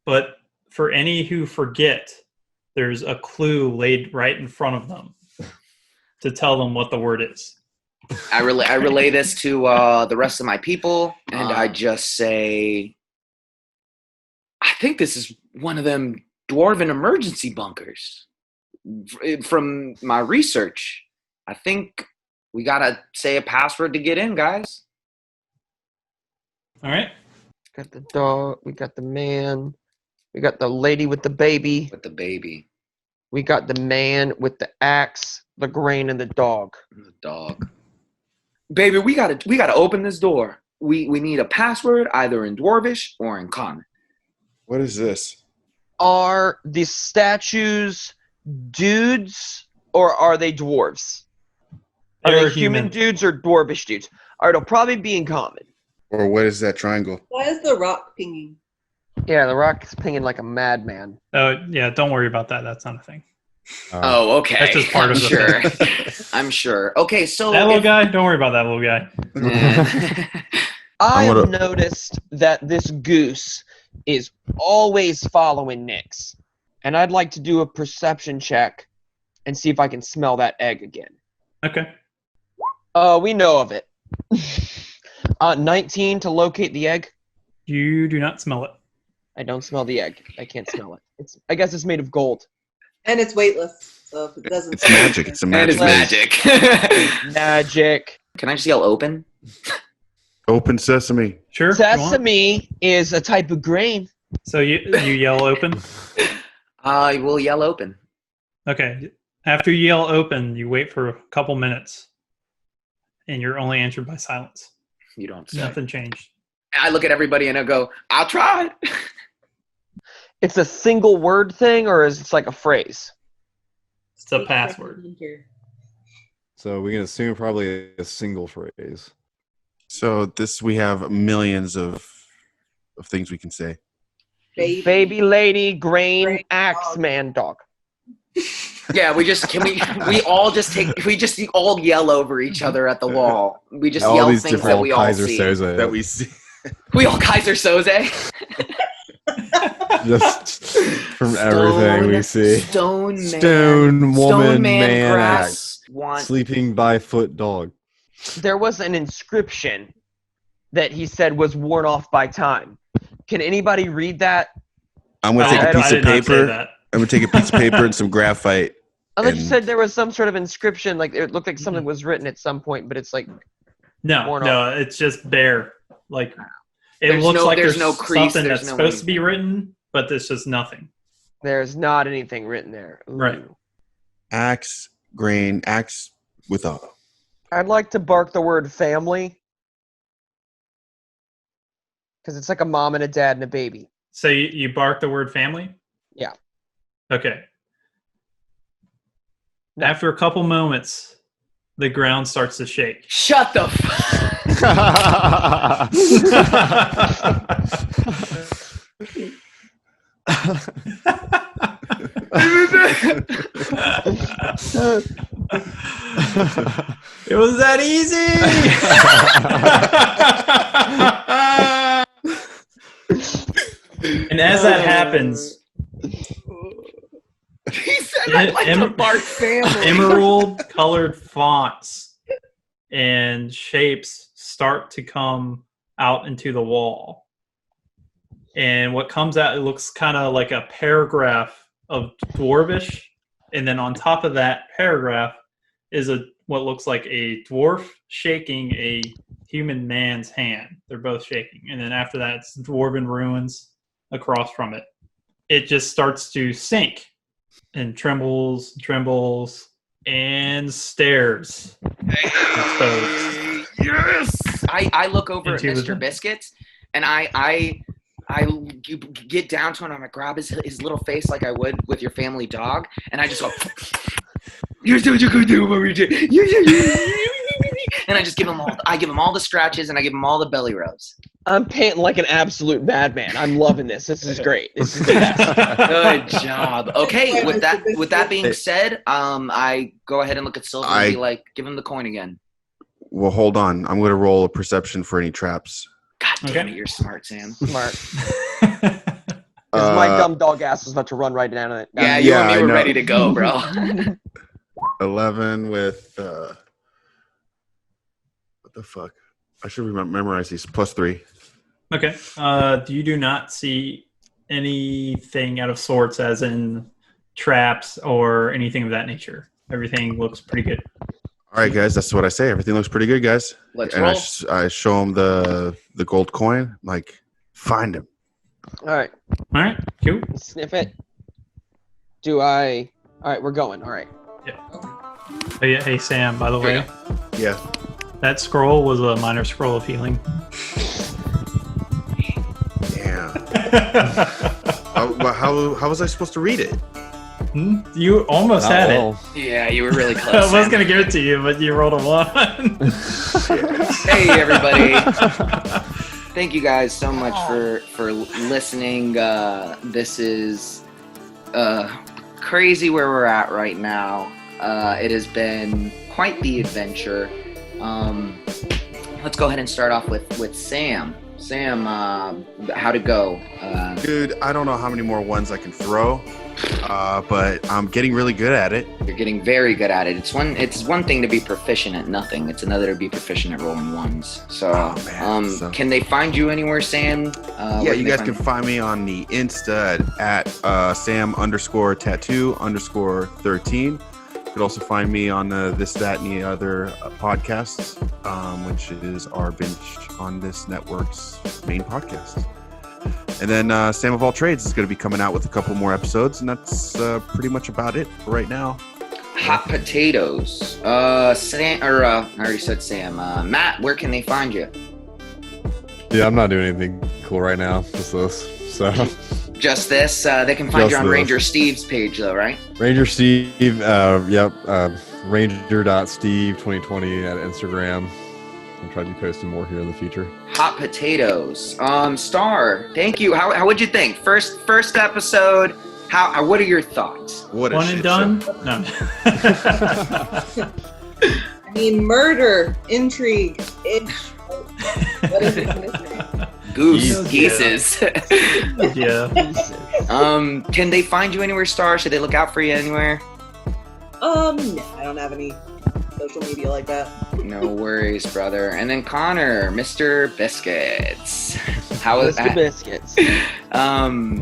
But for any who forget, there's a clue laid right in front of them to tell them what the word is. I relay this to the rest of my people, and I just say, I think this is one of them dwarven emergency bunkers. From my research, I think we gotta say a password to get in, guys. All right. Got the dog. We got the man. We got the lady with the baby. With the baby. We got the man with the axe, the grain, and the dog. The dog. Baby, we gotta open this door. We need a password either in dwarvish or in common. What is this? Are the statues dudes or are they dwarves? Are They're they human dudes or dwarvish dudes? All right, it'll probably be in common. Or what is that triangle? Why is the rock pinging? Yeah, the rock is pinging like a madman. Oh, yeah, don't worry about that. That's not a thing. Oh, okay. That's just part I'm of the sure. thing. I'm sure. Okay, so That little guy, don't worry about that little guy. I've noticed that this goose is always following Nyx. And I'd like to do a perception check and see if I can smell that egg again. Okay. We know of it. 19 to locate the egg. You do not smell it. I don't smell the egg. I can't smell it. I guess it's made of gold. And it's weightless, so if it doesn't. It's magic. It's a and magic. it's magic. Magic. Can I just yell open? Open sesame. Sure. if you want. Sesame is a type of grain. So you yell open? I will yell open. Okay. After you yell open, you wait for a couple minutes. And you're only answered by silence. You don't say. Nothing changed. I look at everybody and I go, I tried. It's a single word thing, or is it like a phrase? It's a password. So we can assume probably a single phrase. So we have millions of things we can say. Baby lady, grain, axe, man, dog. Yeah, we all yell over each other at the wall. We just All yell these things different that we all Kaiser see. Soze. That we see. We all Kaiser Soze. Just from everything we see. Stone man. Stone woman, man, grass, Sleeping by foot dog. There was an inscription that he said was worn off by time. Can anybody read that? I'm gonna take I a piece of did not say paper. that. I'm gonna take a piece of paper and some graphite. I thought you And- said there was some sort of inscription, like it looked like something was written at some point, but it's like No, Worn it's just bare. Like it There's looks no- like there's there's no crease, something there's that's no supposed to be anything. written, but there's just nothing. there's not anything written there. Ooh. Right. Axe, grain, axe with a. I'd like to bark the word family because it's like a mom and a dad and a baby. So you bark the word family? Yeah. Okay. No. After a couple moments, the ground starts to shake. Shut the It was that easy. And as that happens, He said I'd like to bark family. emerald-colored fonts and shapes start to come out into the wall. And what comes out, it looks kind of like a paragraph of Dwarvish. And then on top of that paragraph is a what looks like a dwarf shaking a human man's hand. They're both shaking. And then after that, it's dwarven ruins across from it. It just starts to sink and trembles, and stares. Yes. I look over at Into Mr. the- Biscuits, and I get down to him, and I grab his little face like I would with your family dog, and I just go, "You're such a good dude, and I just give him all the scratches, and I give him all the belly rubs. I'm panting like an absolute madman. I'm loving this. This is great. This is the best. Good job. Okay, Yeah, with Mr. that being Biscuit. said, I go ahead and look at Silver and be like, give him the coin again. Well, hold on. I'm going to roll a perception for any traps. God damn Okay. it, you're smart, Sam. Smart. Because my dumb dog ass was about to run right down it. Yeah, you Yeah, and me I were know. ready to go, bro. 11 with what the fuck? I should memorize these. +3. Okay. You do not see anything out of sorts, as in traps or anything of that nature. Everything looks pretty good. All right, guys. That's what I say. Everything looks pretty good, guys. Let's And roll. I show him the gold coin. I'm like, find him. All right. All right. Cool. Sniff it. Do I? All right, we're going. All right. Hey, Sam, by the way, Yeah. that scroll was a minor scroll of healing. Damn. How was I supposed to read it? You almost had it. Yeah, you were really close. I was Sam. going to give it to you, but you rolled a 1. Hey, everybody. Thank you guys so much for listening. This is crazy where we're at right now. It has been quite the adventure. Let's go ahead and start off with Sam. Sam, how'd it go? Dude, I don't know how many more ones I can throw, but I'm getting really good at it. You're getting very good at it. It's one thing to be proficient at nothing. It's another to be proficient at rolling ones. So, Oh, man. So- can they find you anywhere, Sam? Yeah, Where you they guys can find me on the Insta at Sam_tattoo_13. You could also find me on This, That, and the Other podcasts, which is our Binge on this network's main podcast. And then Sam of All Trades is going to be coming out with a couple more episodes, and that's pretty much about it for right now. Hot potatoes. Sam, or I already said Sam. Matt, where can they find you? Yeah, I'm not doing anything cool right now. Just this. So Just this. They can find Just you on this. Ranger Steve's page, though, right? Ranger Steve, yep, Ranger.Steve2020 at Instagram. I'll try to be posting more here in the future. Hot potatoes. Star. Thank you. How would you think? First episode. How? What are your thoughts? What a One shit and done? show. No. I mean, murder, intrigue, itch. What is it missing? Goose. Geese, yeah. Geeses. Yeah. Can they find you anywhere, Star? Should they look out for you anywhere? No, I don't have any social media like that. No worries, brother. And then Connor, Mr. Biscuits. How is Mr. Biscuits.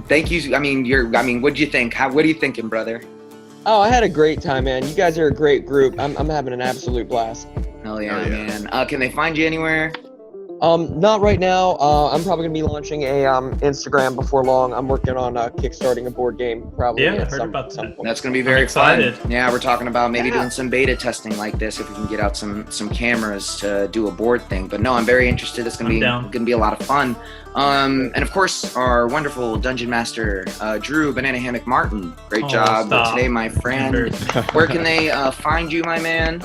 Thank you. I mean, what'd you think? What are you thinking, brother? Oh, I had a great time, man. You guys are a great group. I'm having an absolute blast. Hell yeah, Oh, yeah. man. Can they find you anywhere? Not right now. I'm probably gonna be launching a Instagram before long. I'm working on kickstarting a board game probably. Yeah, I at heard some about some that. point. That's gonna be very excited. fun. Yeah, we're talking about maybe Yeah. doing some beta testing like this if we can get out some cameras to do a board thing. But no, I'm very interested. It's I'm down. gonna be a lot of fun. And of course, our wonderful dungeon master, Drew Banana Hammock Martin. Great Oh, job stop. today, my friend. Where can they find you, my man?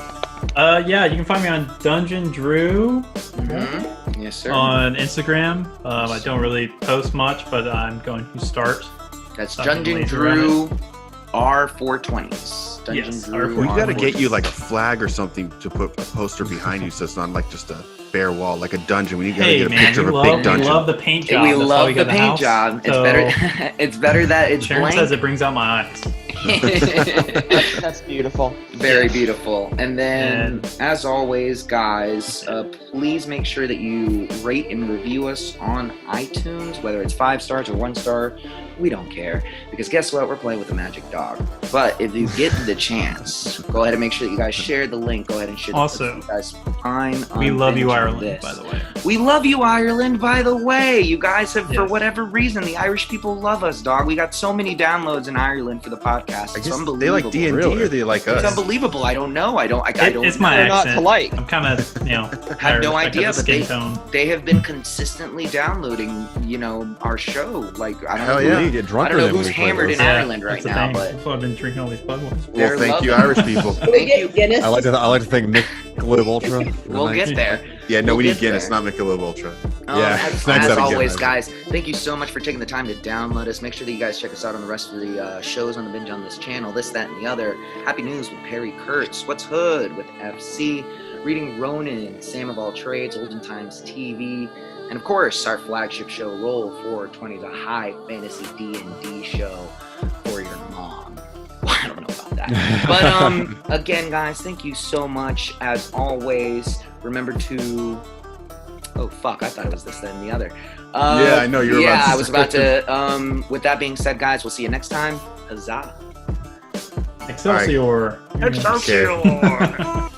Yeah, you can find me on Dungeon Drew Mhm. Yes, sir. on Instagram. I don't really post much, but I'm going to start. That's Something Dungeon laser Drew R420s. Dungeon Yes, Drew. We got to get you R420s. like a flag or something to put a poster behind you, so it's not like just a bare wall, like a dungeon. We need to Hey get a man, picture we of a big love dungeon. the paint Hey, job. we That's why love we the got paint house. job. It's So, better. It's better that it's Sharon blank. says it brings out my eyes. That's beautiful. Very Yeah. beautiful. And then, And- as always, guys, please make sure that you rate and review us on iTunes, whether it's 5 stars or 1 star. we don't care, because guess what? We're playing with a magic dog. But if you get the chance, go ahead and make sure that you guys share the link. Go ahead and share Also, the guys find. We love you, Binge on Ireland, this. by the way. We love you, Ireland, by the way. You guys have, for Yes. whatever reason, the Irish people love us, dog. We got so many downloads in Ireland for the podcast. I It's guess unbelievable. they like D&D Really? or they like It's us. unbelievable. I don't know. I don't It's my They're not accent. polite. I'm kind of, Have no Irish. I idea, got the but skin tone. they have been consistently downloading, our show. Like, I don't Hell know. yeah. We need to get I drunker don't know than who's we play hammered this. in Ireland right that's the now, thing. but That's why I've been drinking all these Budweisers. Well, they're thank you, loving Irish people. Can we get Guinness? I like to think Michelob Ultra. we'll get there. Yeah, no, We'll we get need Guinness, there. not Michelob Ultra. Yeah, As thanks, that'd be always, good. guys, thank you so much for taking the time to download us. Make sure that you guys check us out on the rest of the shows on the Binge on this channel, this, that, and the other. Happy News with Perry Kurtz. What's Hood with FC. Reading Ronin, Sam of All Trades, Olden Times TV. And of course, our flagship show, Roll 420, the high fantasy D&D show for your mom. Well, I don't know about that. But again, guys, thank you so much. As always, remember to... Oh, fuck, I thought it was this, then, the other. Yeah, I know, you were Yeah, about to I was about to... with that being said, guys, we'll see you next time. Huzzah. Excelsior. Excelsior!